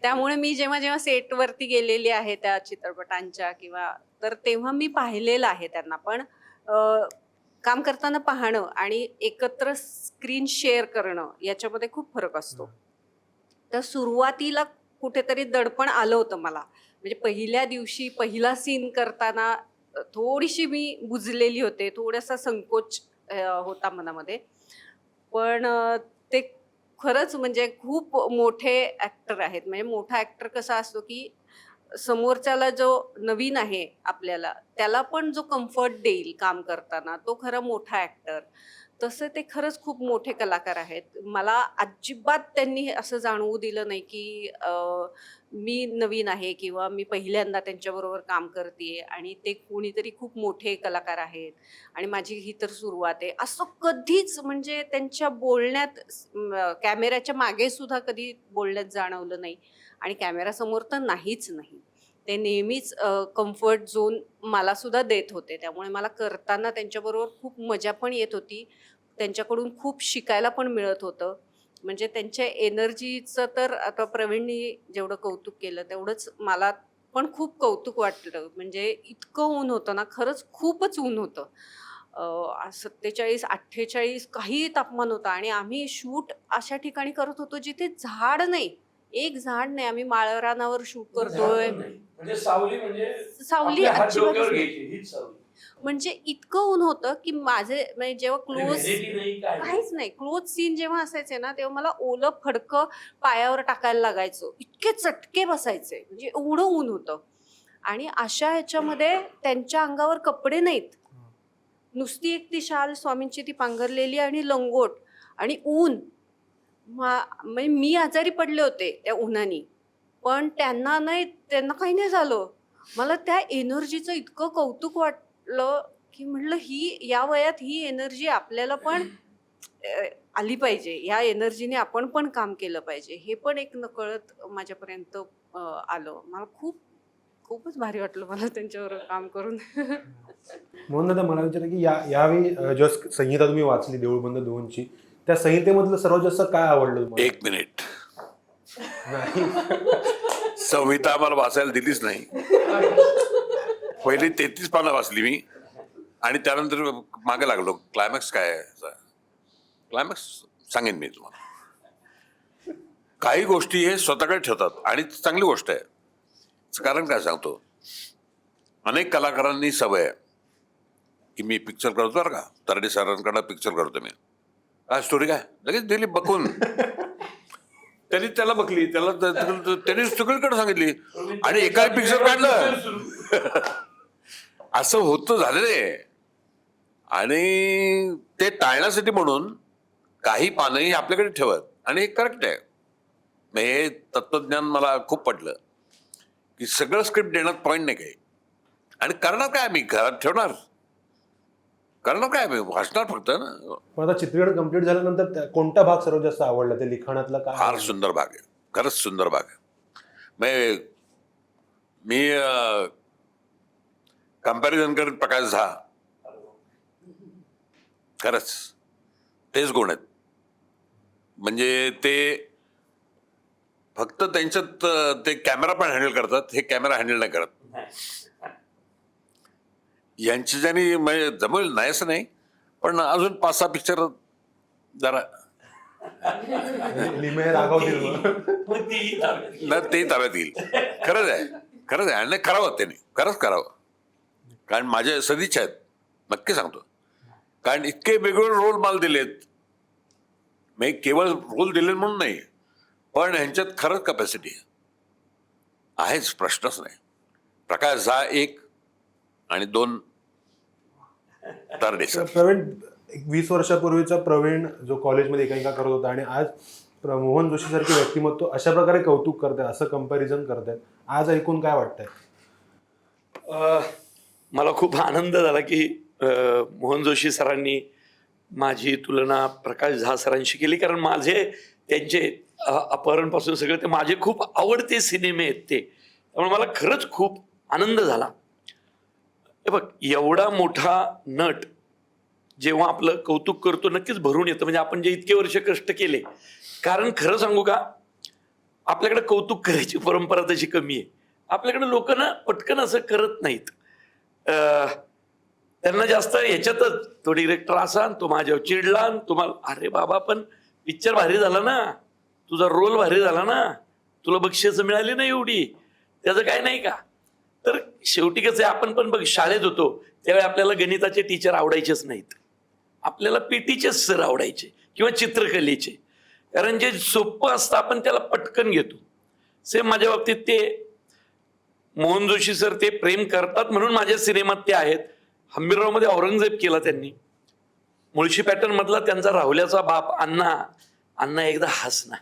त्यामुळे मी जेव्हा सेटवरती गेलेली आहे त्या चित्रपटांच्या तर तेव्हा मी पाहिलेलं आहे त्यांना. पण काम करताना पाहणं आणि एकत्र स्क्रीन शेअर करणं याच्यामध्ये खूप फरक असतो. तर सुरुवातीला कुठेतरी दडपण आलं होतं मला, म्हणजे पहिल्या दिवशी पहिला सीन करताना थोडीशी मी बुजलेली होते, थोडासा संकोच होता मनामध्ये. पण ते खरंच म्हणजे खूप मोठे ऍक्टर आहेत. म्हणजे मोठा ऍक्टर कसा असतो की समोरच्याला जो नवीन आहे आपल्याला त्याला पण जो कम्फर्ट देईल काम करताना तो खरा मोठा ऍक्टर. तसं ते खरंच खूप मोठे कलाकार आहेत. मला अजिबात त्यांनी असं जाणवू दिलं नाही की मी नवीन आहे किंवा मी पहिल्यांदा त्यांच्याबरोबर काम करतेय आणि ते कोणीतरी खूप मोठे कलाकार आहेत आणि माझी ही तर सुरुवात आहे असं कधीच म्हणजे त्यांच्या बोलण्यात कॅमेऱ्याच्या मागे सुद्धा कधी बोलण्यात जाणवलं नाही आणि कॅमेरासमोर तर नाहीच नाही. ते नेहमीच कम्फर्ट झोन मला सुद्धा देत होते. त्यामुळे मला करताना त्यांच्याबरोबर खूप मजा पण येत होती. त्यांच्याकडून खूप शिकायला पण मिळत होतं. म्हणजे त्यांच्या एनर्जीचं तर आता प्रवीणनी जेवढं कौतुक केलं तेवढंच मला पण खूप कौतुक वाटलं. म्हणजे इतकं ऊन होतं ना, खरंच खूपच ऊन होतं. 47-48 काहीही तापमान होतं आणि आम्ही शूट अशा ठिकाणी करत होतो जिथे झाड नाही, एक झाड नाही. आम्ही माळरानावर शूट करतोय. म्हणजे सावली म्हणजे सावली आपल्या हात अजिबातच डोक्यावर नाही. घ्यायची हीच सावली. म्हणजे इतकं ऊन होतं की माझे म्हणजे जेव्हा आणि क्लोज vanity नाही, काय नाही. काहीच नाही. क्लोज सीन जेव्हा असायचे ना, तेव्हा मला ओलं फडकं पायावर टाकायला लागायचं. इतके चटके बसायचे. म्हणजे एवढं ऊन होतं. आणि अशा ह्याच्यामध्ये त्यांच्या अंगावर कपडे नाहीत. नुसती एक ती शाल स्वामींची ती पांघरलेली आणि लंगोट आणि ऊन. म्हणजे मी आजारी पडले होते त्या उन्हानी. पण त्यांना नाही, त्यांना काही नाही झालं. मला त्या एनर्जीचं इतकं कौतुक वाटलं की म्हटलं ही या वयात ही एनर्जी आपल्याला पण आली पाहिजे. या एनर्जीने आपण पण काम केलं पाहिजे. हे पण एक नकळत माझ्यापर्यंत आलं. मला खूपच भारी वाटलं मला त्यांच्याबरोबर काम करून. म्हणून दादा मला विचार की यावेळी जेव्हा संहिता तुम्ही वाचली देऊळबंद 2ची, त्या संहितेमधलं सर्वात जास्त काय आवडलं तुम्हाला? 1 मिनिट. नाही. संहिता आम्हाला वाचायला दिलीच नाही. पहिली 33 पानं वाचली मी आणि त्यानंतर मागे लागलो क्लायमॅक्स काय आहे. क्लायमॅक्स सांगेन मी तुम्हाला. काही गोष्टी हे स्वतःकडे ठेवतात आणि चांगली गोष्ट आहे. कारण काय सांगतो, अनेक कलाकारांनी सवय आहे की मी पिक्चर करतो बरं का, तरडे सरांकडे पिक्चर करतो मी, काय स्टोरी काय लगेच दिली बघून. त्यांनी त्याला बघली, त्यांनी सगळीकडे सांगितली आणि एका पिक्चर काढलं. असं होतं झालं रे. आणि ते टाळण्यासाठी म्हणून काही पानंही आपल्याकडे ठेवत आणि हे करेक्ट आहे. हे तत्वज्ञान मला खूप पटलं की सगळं स्क्रिप्ट देण्यात पॉईंट नाही काही. आणि करणार काय, मी घरात ठेवणार, करणार काय, मी वाचणार फक्त ना. पण आता चित्रीकरण कम्प्लीट झाल्यानंतर कोणता भाग सर्वात जास्त आवडला? ते लिखाणातला काय फार आवडलं? सुंदर भाग आहे, खरंच सुंदर भाग आहे. मी कम्पॅरिझन करत प्रकाश झा, खरंच तेच गुण आहेत. म्हणजे ते फक्त त्यांच्यात ते कॅमेरा पण हँडल करतात, हे कॅमेरा हँडल नाही करत. यांची ज्यांनी म्हणजे जमेल नाही असं नाही, पण अजून 5-6 पिक्चर जरा लिमे रागवतील मग. मग तीही ताब्यात घेईल. ना ते ताब्यात येईल. खरंच आहे, खरंच आहे. आणि करावं त्यांनी, खरंच करावं. कारण माझ्या सदिच्छा आहेत, नक्की सांगतो. कारण इतके वेगवेगळे रोल मला दिलेत, मी केवळ रोल दिले म्हणून नाही, पण ह्यांच्यात खरंच कॅपॅसिटी आहेच, प्रश्नच नाही. प्रकाश झा 1 आणि 2 तरडे सर. प्रवीण, 20 वर्षापूर्वीचा प्रवीण जो कॉलेजमध्ये एकांकिका करत होता आणि आज मोहन जोशी सारखे व्यक्तिमत्व अशा प्रकारे कौतुक करतात, असं कंपॅरिझन करतात, आज ऐकून काय वाटतंय? मला खूप आनंद झाला की मोहन जोशी सरांनी माझी तुलना प्रकाश झा सरांशी केली. कारण माझे त्यांचे अपहरणपासून सगळे ते माझे खूप आवडते सिनेमे आहेत ते. त्यामुळे मला खरंच खूप आनंद झाला. हे बघ, एवढा मोठा नट जेव्हा आपलं कौतुक करतो नक्कीच भरून येतं. म्हणजे आपण जे इतके वर्ष कष्ट केले, कारण खरं सांगू का, आपल्याकडे कौतुक करायची परंपरा तशी कमी आहे. आपल्याकडे लोक ना पटकन असं करत नाहीत. त्यांना जास्त ह्याच्यातच तो डिरेक्टर असा, तो माझ्यावर चिडला, तुम्हाला अरे बाबा पण पिक्चर भारी झाला ना, तुझा रोल भारी झाला ना, तुला बक्षीस मिळाली ना एवढी, त्याचं काय नाही का. तर शेवटी कसं आहे, आपण पण बघ शाळेत होतो त्यावेळी आपल्याला गणिताचे टीचर आवडायचेच नाहीत, आपल्याला पीटीचे सर आवडायचे किंवा चित्रकलेचे. कारण जे सोपं असतं आपण त्याला पटकन घेतो. सेम माझ्या बाबतीत ते मोहन जोशी सर ते प्रेम करतात म्हणून माझ्या सिनेमात ते आहेत. हंबीरराव मध्ये औरंगजेब केला त्यांनी. मुळशी पॅटर्न मधला त्यांचा राहुल्याचा बाप अण्णा, अण्णा एकदा हस ना,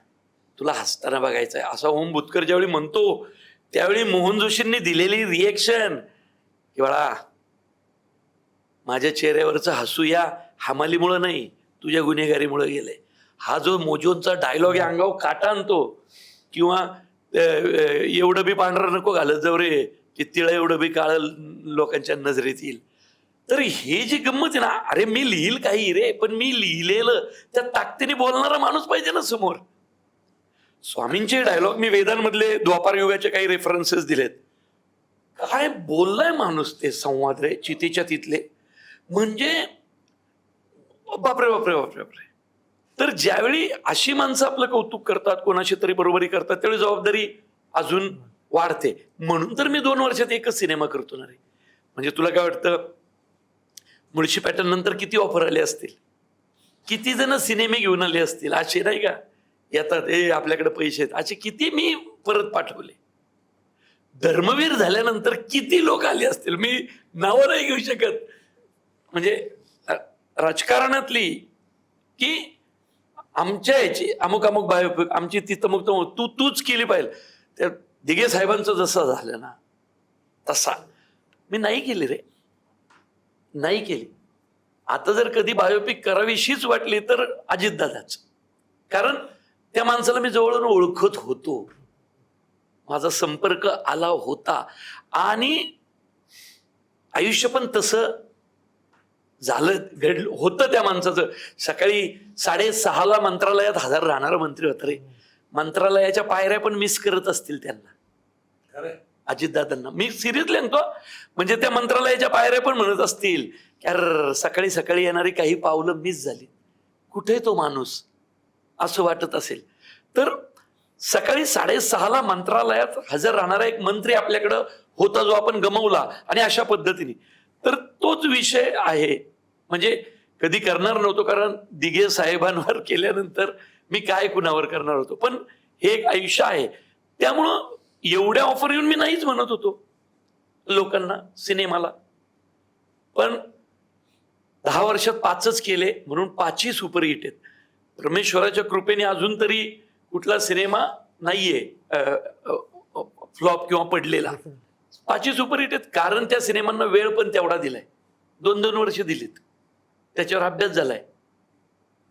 तुला हसताना बघायचंय, असा ओम भूतकर ज्यावेळी म्हणतो त्यावेळी मोहन जोशींनी दिलेली रिएक्शन की बाळा माझ्या चेहऱ्यावरचं हसू या हमालीमुळं नाही, तुझ्या गुन्हेगारीमुळे गेलंय. हा जो मोजोनचा डायलॉग आहे अंगावर काटा आणतो. किंवा एवढं बी पांढरं नको घालत जाऊ रे की तिळ एवढं बी काळ लोकांच्या नजरेत येईल. तर हे जी गंमत आहे ना, अरे मी लिहिल काही रे, पण मी लिहिलेलं त्या ताकदीने बोलणारा माणूस पाहिजे ना समोर. स्वामींचे डायलॉग मी वेदांमधले द्वापार युगाचे काही रेफरन्सेस दिलेत. काय बोललाय माणूस, ते संवाद रे चितेच्या तिथले, म्हणजे बापरे बापरे बापरे बापरे. तर ज्यावेळी अशी माणसं आपलं कौतुक करतात, कोणाशी तरी बरोबरी करतात, त्यावेळी जबाबदारी अजून वाढते. म्हणून तर मी 2 वर्षात एकच सिनेमा करतो ना रे. म्हणजे तुला काय वाटतं, मुळशी पॅटर्न नंतर किती ऑफर आले असतील, किती जण सिनेमे घेऊन आले असतील, असे नाही का येतात हे आपल्याकडे पैसे आहेत, असे किती मी परत पाठवले. धर्मवीर झाल्यानंतर किती लोक आले असतील, मी नावं नाही घेऊ शकत. म्हणजे राजकारणातली की आमच्या याची अमुक अमुक बायोपिक आमची ती तमुक तमुक तूच केली पाहिजे. त्या दिघे साहेबांचं जसं झालं ना तसा मी नाही केली रे, नाही केली. आता जर कधी बायोपिक करावीशीच वाटली तर अजितदादाच, कारण त्या माणसाला मी जवळून ओळखत होतो, माझा संपर्क आला होता. आणि आयुष्य पण तसं झालं घडलं होतं त्या माणसाचं. सकाळी 6:30 मंत्रालयात हजर राहणारा मंत्री होता रे. मंत्रालयाच्या पायऱ्या पण मिस करत असतील त्यांना, अजितदादांना. मी सिरियसली म्हणतो, म्हणजे त्या मंत्रालयाच्या पायऱ्या पण म्हणत असतील की अरे सकाळी सकाळी येणारी काही पावलं मिस झाली, कुठे तो माणूस, असं वाटत असेल. तर सकाळी 6:30 मंत्रालयात हजर राहणारा एक मंत्री आपल्याकडं होता, जो आपण गमावला. आणि अशा पद्धतीने तर तोच विषय आहे. म्हणजे कधी करणार नव्हतो, कारण दिघे साहेबांवर केल्यानंतर मी काय कुणावर करणार होतो. पण हे एक आयुष्य आहे, त्यामुळं एवढ्या ऑफर येऊन मी नाहीच म्हणत होतो लोकांना सिनेमाला. पण 10 वर्षात 5च केले म्हणून 5ही सुपरहिट आहेत. परमेश्वराच्या कृपेने अजून तरी कुठला सिनेमा नाहीये फ्लॉप किंवा पडलेला. 5ही सुपरहिट आहेत, कारण त्या सिनेमांना वेळ पण तेवढा दिलाय, 2-2 वर्ष दिलीत, त्याच्यावर अभ्यास झालाय.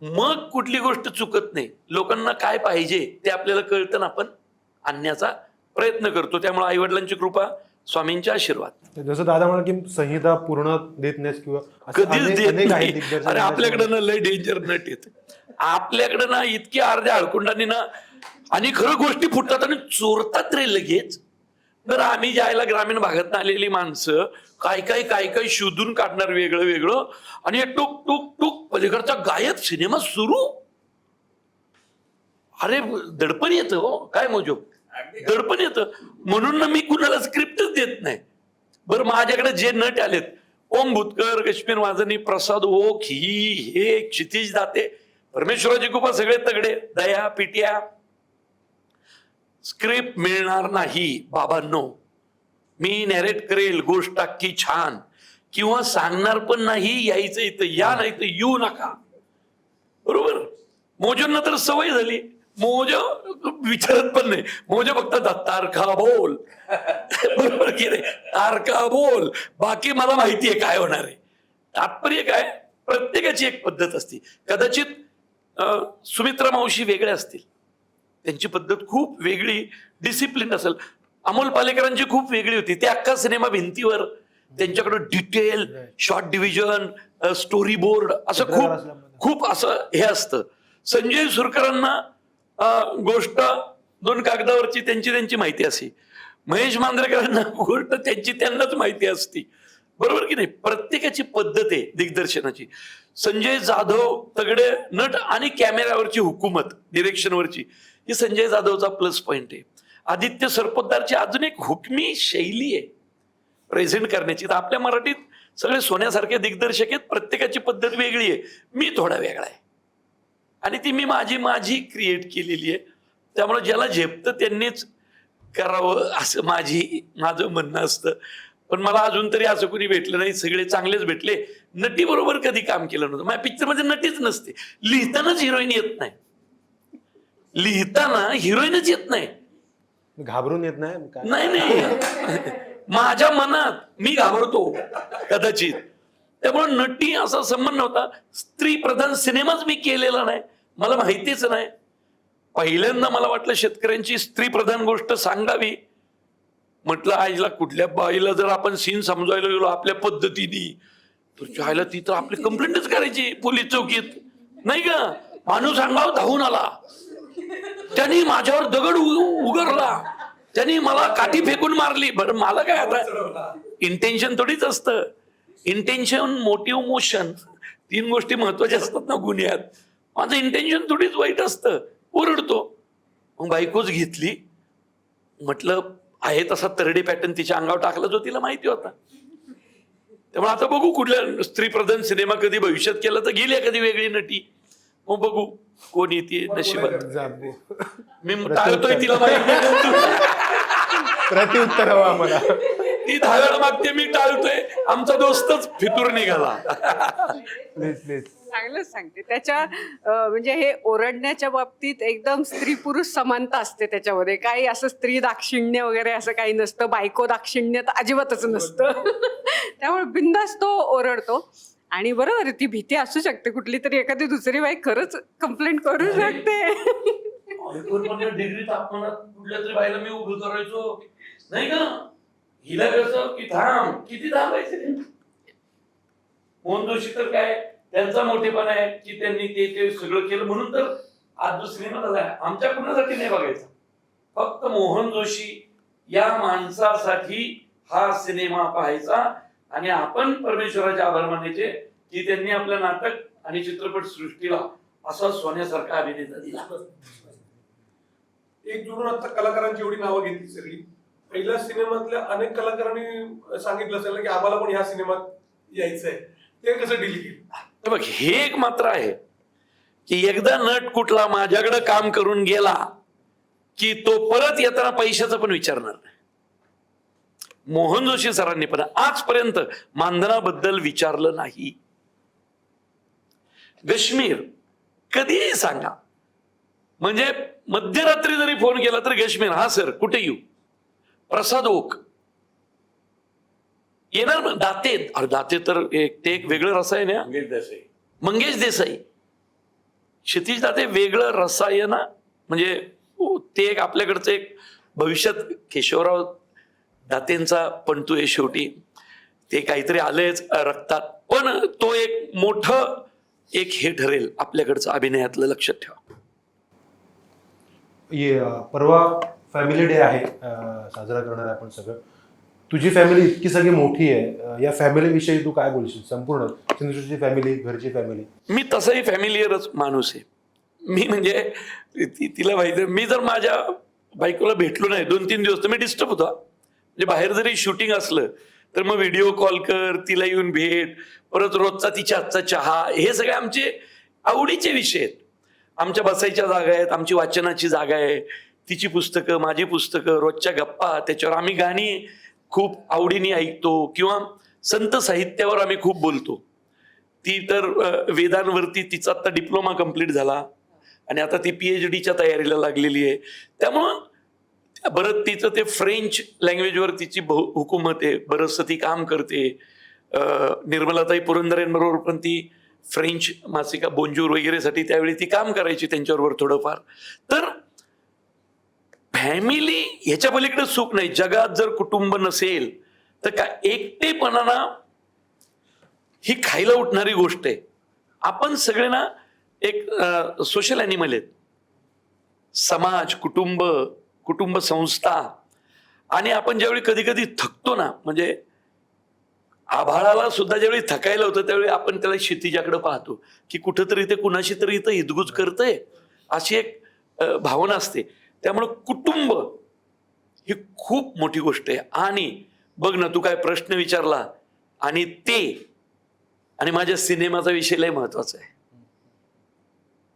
मग कुठली गोष्ट चुकत नाही. लोकांना काय पाहिजे ते आपल्याला कळतं ना, आपण आणण्याचा प्रयत्न करतो. त्यामुळे आईवडिलांची कृपा, स्वामींचे आशीर्वाद. जसं दादा म्हणाल की संहिता पूर्ण देत नाहीस किंवा असे कधीच देत अनेक आहेत नाही. दिग्दर्शक. अरे आपल्याकडे ना लय डेंजर नट येत, आपल्याकडे ना इतकी अर्ध्या हळकुंडाने ना, आणि खरं गोष्टी फुटतात आणि चोरतात रे लगेच. तर आम्ही ज्याला ग्रामीण भागात आलेली माणसं काय काय काय काय शोधून काढणार वेगळं वेगळं, आणि टुक टुक टुक पलीकडचा गायब सिनेमा सुरू. अरे दडपण येतं हो, काय मोजो दडपण येतं. म्हणून ना मी कुणाला स्क्रिप्टच देत नाही. बरं माझ्याकडे जे नट आलेत, ओम भूतकर, कश्मीर वाजनी, प्रसाद ओक, ही हे क्षितिज दाते, परमेश्वराची कृपा सगळे तगडे, दया पिट्या. स्क्रिप्ट मिळणार नाही बाबांनो, मी नॅरेट करेल गोष्ट अख्खी छान, किंवा सांगणार पण नाही, यायचं इथं या, नाही तर येऊ नका. बरोबर. मोजोंना तर सवय झाली, मोजो विचारत पण नाही, मोजो फक्त तारखा बोल. बरोबर की नाही, तारखा बोल, बाकी मला माहितीये काय होणार आहे. तात्पर्य काय, प्रत्येकाची एक पद्धत असते. कदाचित सुमित्रा मावशी वेगळ्या असतील, त्यांची पद्धत खूप वेगळी, डिसिप्लिन असेल. अमोल पालेकरांची खूप वेगळी होती, ते अख्खा सिनेमा भिंतीवर, त्यांच्याकडे detail, short division, story board, असं खूप खूप असं हे असतं. संजय सुरकरांना गोष्ट 2 कागदावरची त्यांची माहिती असते. महेश मांजरेकरांना गोष्ट त्यांनाच माहिती असती. बरोबर की नाही. प्रत्येकाची पद्धत आहे दिग्दर्शनाची. संजय जाधव तगडे नट आणि कॅमेऱ्यावरची हुकूमत, डिरेक्शनवरची, ही संजय जाधवचा प्लस पॉइंट आहे. आदित्य सरपोतदारची अजून एक हुकमी शैली आहे प्रेझेंट करण्याची. तर आपल्या मराठीत सगळे सोन्यासारखे दिग्दर्शक आहेत, प्रत्येकाची पद्धत वेगळी आहे. मी थोडा वेगळा आहे. आणि ती मी माझी क्रिएट केलेली आहे. त्यामुळे ज्याला झेपतं त्यांनीच करावं असं माझं म्हणणं असतं. पण मला अजून तरी असं कोणी भेटलं नाही, सगळे चांगलेच भेटले. नटी बरोबर कधी काम केलं नव्हतं. माझ्या पिक्चरमध्ये नटीच नसते. लिहितानाच हिरोईन येत नाही, लिहिताना हिरोईनच येत नाही. घाबरून येत नाही काय? नाही माझ्या मनात मी घाबरतो कदाचित. त्यामुळे नटी असा संबंध नव्हता. स्त्री प्रधान सिनेमाच मी केलेला नाही, मला माहितीच नाही. पहिल्यांदा मला वाटलं शेतकऱ्यांची स्त्री प्रधान गोष्ट सांगावी. म्हटलं आईला कुठल्या बाईला जर आपण सीन समजायला गेलो आपल्या पद्धतीने तर आईला ती तर आपली कंप्लेंटच करायची पोलीस चौकीत, नाही का? माणूस अंगावर धावून आला, त्यांनी माझ्यावर दगड उगारला, त्यांनी मला काठी फेकून मारली. बरं मला काय, आता इंटेन्शन थोडीच असतं. इंटेन्शन, मोटिव्ह, मोशन, 3 गोष्टी महत्वाच्या असतात ना गुन्ह्यात. माझं इंटेन्शन थोडीच वाईट असतं. ओरडतो. मग बायकोच घेतली. म्हटलं आहे तसा तरडे पॅटर्न तिच्या अंगावर टाकला जो तिला माहिती होता. त्यामुळे आता बघू कुठल्या स्त्री प्रधान सिनेमा कधी भविष्यात केला तर गेली कधी वेगळी नटी, मग बघू कोण येते नशिबात. जाबू. मी टाळतोय तिला माहिती. प्रत्युत्तर हवं आम्हाला. ती 10 वेळा मागते, मी टाळतोय. आमचा दोस्तच फितूर निघाला. Please please. चांगलंच सांगते. त्याच्या म्हणजे हे ओरडण्याच्या बाबतीत एकदम स्त्री पुरुष समानता असते त्याच्यामध्ये. काही असं स्त्री दाक्षिण्य वगैरे असं काही नसतं. बायको दाक्षिण्य तर अजिबातच नसतं. त्यामुळे बिनधास्त तो ओरडतो. आणि बरोबर आहे, ती भीती असू शकते. कुठली तरी एखादी दुसरी बाई खरंच कंप्लेंट करू शकते. डिग्री तापमानात कुठल्या तरी बाईला मी उभं करायचो, नाही का? हिला कसं की थांब, किती थांबायचे. मोहन जोशी तर काय त्यांचा मोठेपणा आहे की त्यांनी ते सगळं केलं म्हणून तर आज जो सिनेमा झालाय आमच्या कुणासाठी नाही बघायचा, फक्त मोहन जोशी या माणसासाठी हा सिनेमा पाहायचा. आणि आपण परमेश्वराचे आभार मानायचे की त्यांनी आपल्या नाटक आणि चित्रपट सृष्टीला असा सोन्यासारखा अभिनेता दिला. एक जोडून आता कलाकारांची एवढी नावं घेतली सगळी, पहिल्या सिनेमातल्या अनेक कलाकारांनी सांगितलं असेल की आम्हाला पण ह्या सिनेमात यायचंय, ते कसं डील केलं? बघ हे एक मात्र आहे की एकदा नट कुठला माझ्याकडे काम करून गेला की तो परत येताना पैशाचा पण विचारणार नाही. मोहन जोशी सरांनी पण आजपर्यंत मानधनाबद्दल विचारलं नाही. गश्मीर कधीही सांगा, म्हणजे मध्यरात्री जरी फोन केला तर गश्मीर हा सर कुठे येऊ. प्रसाद ओक येणार ना. दाते, अरे दाते तर ते एक वेगळं रसायन आहे. मंगेश देसाई, क्षितिज दाते वेगळं रसायन, म्हणजे ते एक आपल्याकडचं एक भविष्यात केशवराव दातेंचा पण तू आहे शेवटी, ते काहीतरी आलेच रक्तात. पण तो एक मोठं एक हे ठरेल आपल्याकडचं अभिनयातलं, लक्षात ठेवा. परवा फॅमिली डे आहे, साजरा करणार आहे आपण सगळं. तुझी फॅमिली इतकी सगळी मोठी आहे, या फॅमिली विषयी तू काय बोलशील? संपूर्ण सिंधुची फॅमिली, घरची फॅमिली. मी तसाही फॅमिलियरच माणूस आहे. मी म्हणजे तिला माहिती, मी जर माझ्या बायकोला भेटलो नाही 2-3 दिवस तर मी डिस्टर्ब होतो. म्हणजे बाहेर जरी शूटिंग असलं तर मग व्हिडिओ कॉल कर, तिला येऊन भेट, परत रोजचा तिच्या हातचा चहा, हे सगळे आमचे आवडीचे विषय आहेत. आमच्या बसायच्या जागा आहेत, आमची वाचनाची जागा आहे, तिची पुस्तकं, माझी पुस्तकं, रोजच्या गप्पा, त्याच्यावर आम्ही गाणी खूप आवडीने ऐकतो किंवा संत साहित्यावर आम्ही खूप बोलतो. ती तर वेदांवरती तिचा आता डिप्लोमा कंप्लीट झाला आणि आता ती PhDच्या तयारीला लागलेली आहे. त्यामुळं बरं तिचं ते फ्रेंच लँग्वेजवर तिची हुकूमत आहे, बरंचसं ती काम करते. निर्मलाताई पुरंदरेंबरोबर पण ती फ्रेंच मासिका बोंजूर वगैरेसाठी त्यावेळी ती काम करायची त्यांच्याबरोबर थोडंफार. तर फॅमिली ह्याच्या पलीकडे सुख नाही. जगात जर कुटुंब नसेल तर काय एकटेपणा ही खायला उठणारी गोष्ट आहे. आपण सगळे ना एक सोशल ॲनिमल आहेत. समाज, कुटुंब संस्था, आणि आपण ज्यावेळी कधी कधी थकतो ना, म्हणजे आभाळाला सुद्धा ज्यावेळी थकायला होतं त्यावेळी आपण त्याला क्षितिजाकडे पाहतो की कुठंतरी ते कुणाशी तरी इथं हितगुज करतंय, अशी एक भावना असते. त्यामुळं कुटुंब ही खूप मोठी गोष्ट आहे. आणि बघ ना, तू काय प्रश्न विचारला आणि माझ्या सिनेमाचा विषय लय महत्वाचा आहे.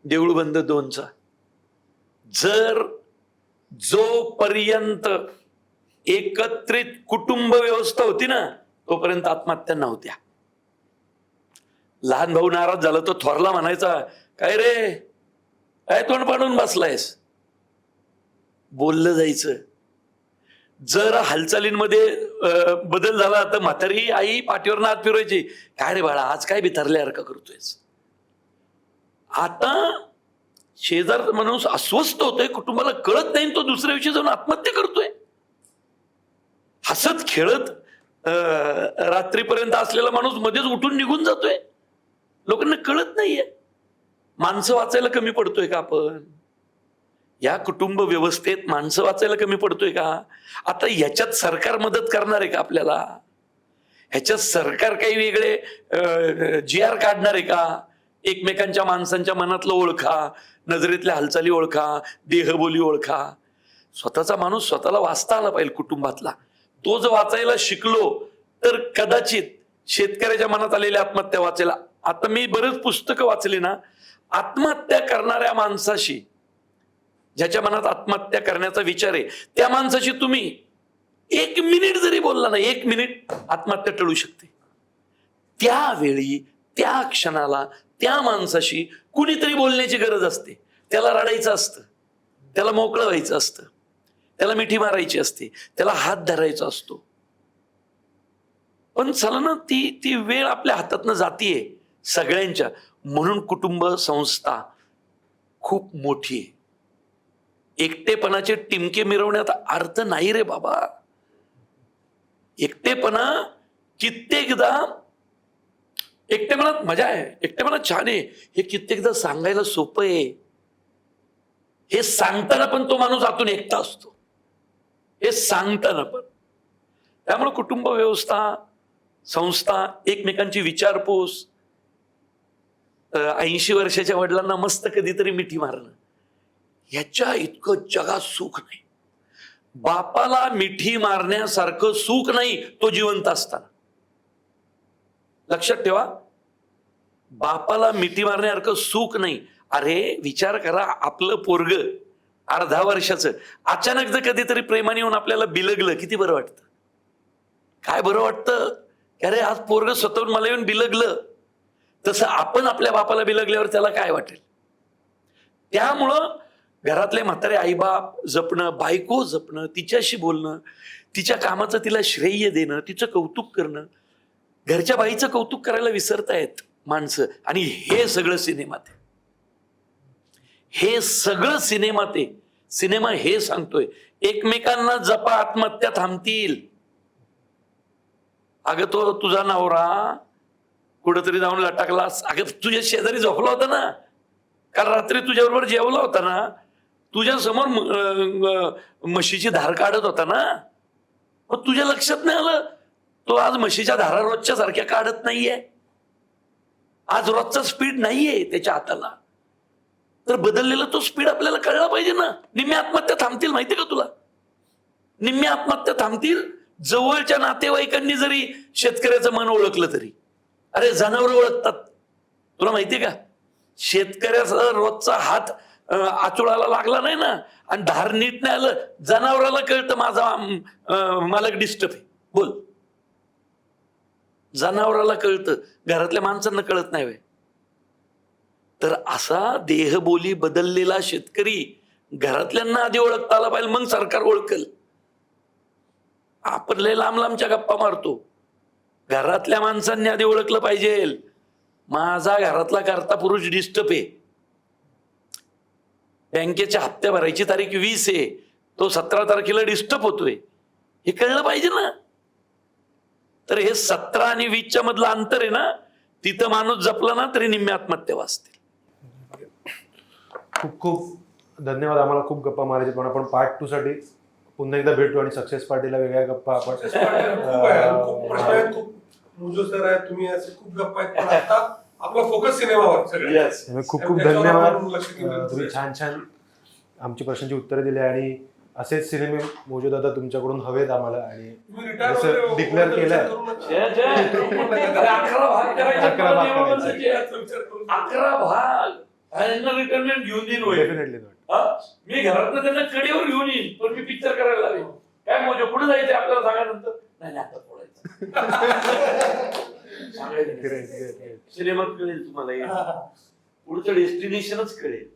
देऊळ बंद 2चा. जर जोपर्यंत एकत्रित कुटुंब व्यवस्था होती ना तोपर्यंत आत्महत्या नव्हत्या. लहान भाऊ नाराज झाला तो थोरला म्हणायचा, काय रे काय तोंड पाडून बसलायस. बोललं जायचं. जर हालचालींमध्ये बदल झाला तर म्हातारी आई पाठीवर हात फिरवायची, काय रे बाळा आज काय बिथरल्यासारखं करतोयस. आता शेजार माणूस अस्वस्थ होतोय, कुटुंबाला कळत नाही, तो दुसऱ्या दिवशी जाऊन आत्महत्या करतोय. हसत खेळत रात्रीपर्यंत असलेला माणूस मध्येच उठून निघून जातोय. लोकांना कळत नाहीये. माणसं वाचायला कमी पडतोय का आपण? या कुटुंब व्यवस्थेत माणसं वाचायला कमी पडतोय का? आता ह्याच्यात सरकार मदत करणार आहे का आपल्याला? ह्याच्यात सरकार काही वेगळे GR काढणार आहे का? एकमेकांच्या माणसांच्या मनातलं ओळखा, नजरेतल्या हालचाली ओळखा, देहबोली ओळखा. स्वतःचा माणूस स्वतःला वाचता आला पाहिजे कुटुंबातला. तो जर वाचायला शिकलो तर कदाचित शेतकऱ्याच्या मनात आलेल्या आत्महत्या वाचायला. आता मी बरेच पुस्तकं वाचली ना, आत्महत्या करणाऱ्या माणसाशी, ज्याच्या मनात आत्महत्या करण्याचा विचार आहे, त्या माणसाशी तुम्ही 1 मिनिट जरी बोलला ना, 1 मिनिट आत्महत्या टळू शकते. त्यावेळी त्या क्षणाला त्या माणसाशी कुणीतरी बोलण्याची गरज असते. त्याला रडायचं असतं, त्याला मोकळं व्हायचं असतं, त्याला मिठी मारायची असते, त्याला हात धरायचा असतो. पण चला ना, ती वेळ आपल्या हातातनं जातीये सगळ्यांच्या. म्हणून कुटुंब संस्था खूप मोठी आहे. एकटेपणाचे टिमके मिरवण्यात अर्थ नाही रे बाबा. एकटेपणा कित्येकदा, एकटेपणात मजा आहे, एकटेपणा छान आहे, हे कित्येकदा सांगायला सोपं आहे. हे सांगताना पण तो माणूस आतून एकटा असतो, हे सांगताना पण. त्यामुळे कुटुंब व्यवस्था, संस्था, एकमेकांची विचारपूस, 80 वर्षाच्या वडिलांना मस्त कधीतरी मिठी मारणं, ह्याच्या इतकं जगात सुख नाही. बापाला मिठी मारण्यासारखं सुख नाही तो जिवंत असताना. लक्षात ठेवा, बापाला मिठी मारण्यासारखं सुख नाही. अरे विचार करा, आपलं पोरग 10 वर्षाचं अचानक जर कधीतरी प्रेमाने येऊन आपल्याला बिलगलं, किती बरं वाटतं. काय बरं वाटतं, अरे आज पोरग स्वतःहून मला येऊन बिलगलं. तसं आपण आपल्या बापाला बिलगल्यावर त्याला काय वाटेल. त्यामुळं घरातले म्हातारे आईबाप जपणं, बायको जपणं, तिच्याशी बोलणं, तिच्या कामाचं तिला श्रेय देणं, तिचं कौतुक करणं. घरच्या बाईचं कौतुक करायला विसरतायत माणसं. आणि हे सगळं सिनेमात आहे, हे सगळं सिनेमात आहे. सिनेमा हे सांगतोय एकमेकांना जपा, आत्महत्या थांबतील. अगं तो तुझा नवरा कुठंतरी जाऊन लटकलास, अगं तुझ्या शेजारी झोपला होता ना, काल रात्री तुझ्याबरोबर जेवला होता ना, तुझ्या समोर म्हशीची धार काढत होता ना, मग तुझ्या लक्षात नाही आलं तो आज म्हशीच्या धारा रोजच्या सारख्या काढत नाहीये. आज रोजचा स्पीड नाहीये त्याच्या हाताला. तर बदललेला तो स्पीड आपल्याला कळला पाहिजे ना. निम्म्या आत्महत्या थांबतील माहिती का तुला? निम्म्या आत्महत्या थांबतील जवळच्या नातेवाईकांनी जरी शेतकऱ्याचं मन ओळखलं तरी. अरे जनावर ओळखतात, तुला माहितीये का? शेतकऱ्याचा रोजचा हात आचुळाला लागला नाही ना आणि धार नीट नाही आलं, जनावराला कळतं माझा मालक डिस्टर्ब आहे. बोल, जनावराला कळतं, घरातल्या माणसांना कळत नाही. तर असा देहबोली बदललेला शेतकरी घरातल्यांना आधी ओळखता आला पाहिजे, मग सरकार ओळखल. आपण लय लांब लांबच्या गप्पा मारतो, घरातल्या माणसांनी आधी ओळखलं पाहिजे माझा घरातला करता पुरुष डिस्टर्ब आहे. बँकेच्या हप्त्या भरायची तारीख 20 आहे, तो 17 तारखेला डिस्टर्ब होतोय, हे कळलं पाहिजे ना. तर हे 17 आणि 20च्या मधलं अंतर आहे ना, तिथं माणूस जपला ना तरी निम्म्या आत्महत्या वाचतील. खूप खूप धन्यवाद. आम्हाला खूप गप्पा मारायचे, पण आपण पार्ट 2 साठी पुन्हा एकदा भेटू आणि सक्सेस पार्टीला वेगळ्या गप्पा आपण खूप प्रश्न आहेत, खूप मुजो सर आहेत, तुम्ही असे खूप गप्पा आहेत. पण आता आपला फोकस सिनेमावर सगळं. खूप खूप धन्यवाद. तुम्ही छान छान आमची प्रश्नांची उत्तरं दिली आणि असेच सिनेमे मोजो दादा तुमच्याकडून हवेत आम्हाला. आणि जसं डिक्लेअर केलंय 11 भाग करायचे, 11 भाग करायचे. 11 भाग त्यांना रिटर्नमेंट घेऊन देईन वय. Definitely not. हा? मी घरातनं त्यांना कडेवर घेऊन येईन, पण मी पिक्चर करायला लागेल. काय मोजे पुढे जायचं आपल्याला सांगायनंतर नाही आता बोलायचं सांगायचं Great, great, great. सिनेमात कळेल तुम्हाला हे. पुढचं डेस्टिनेशनच कळेल.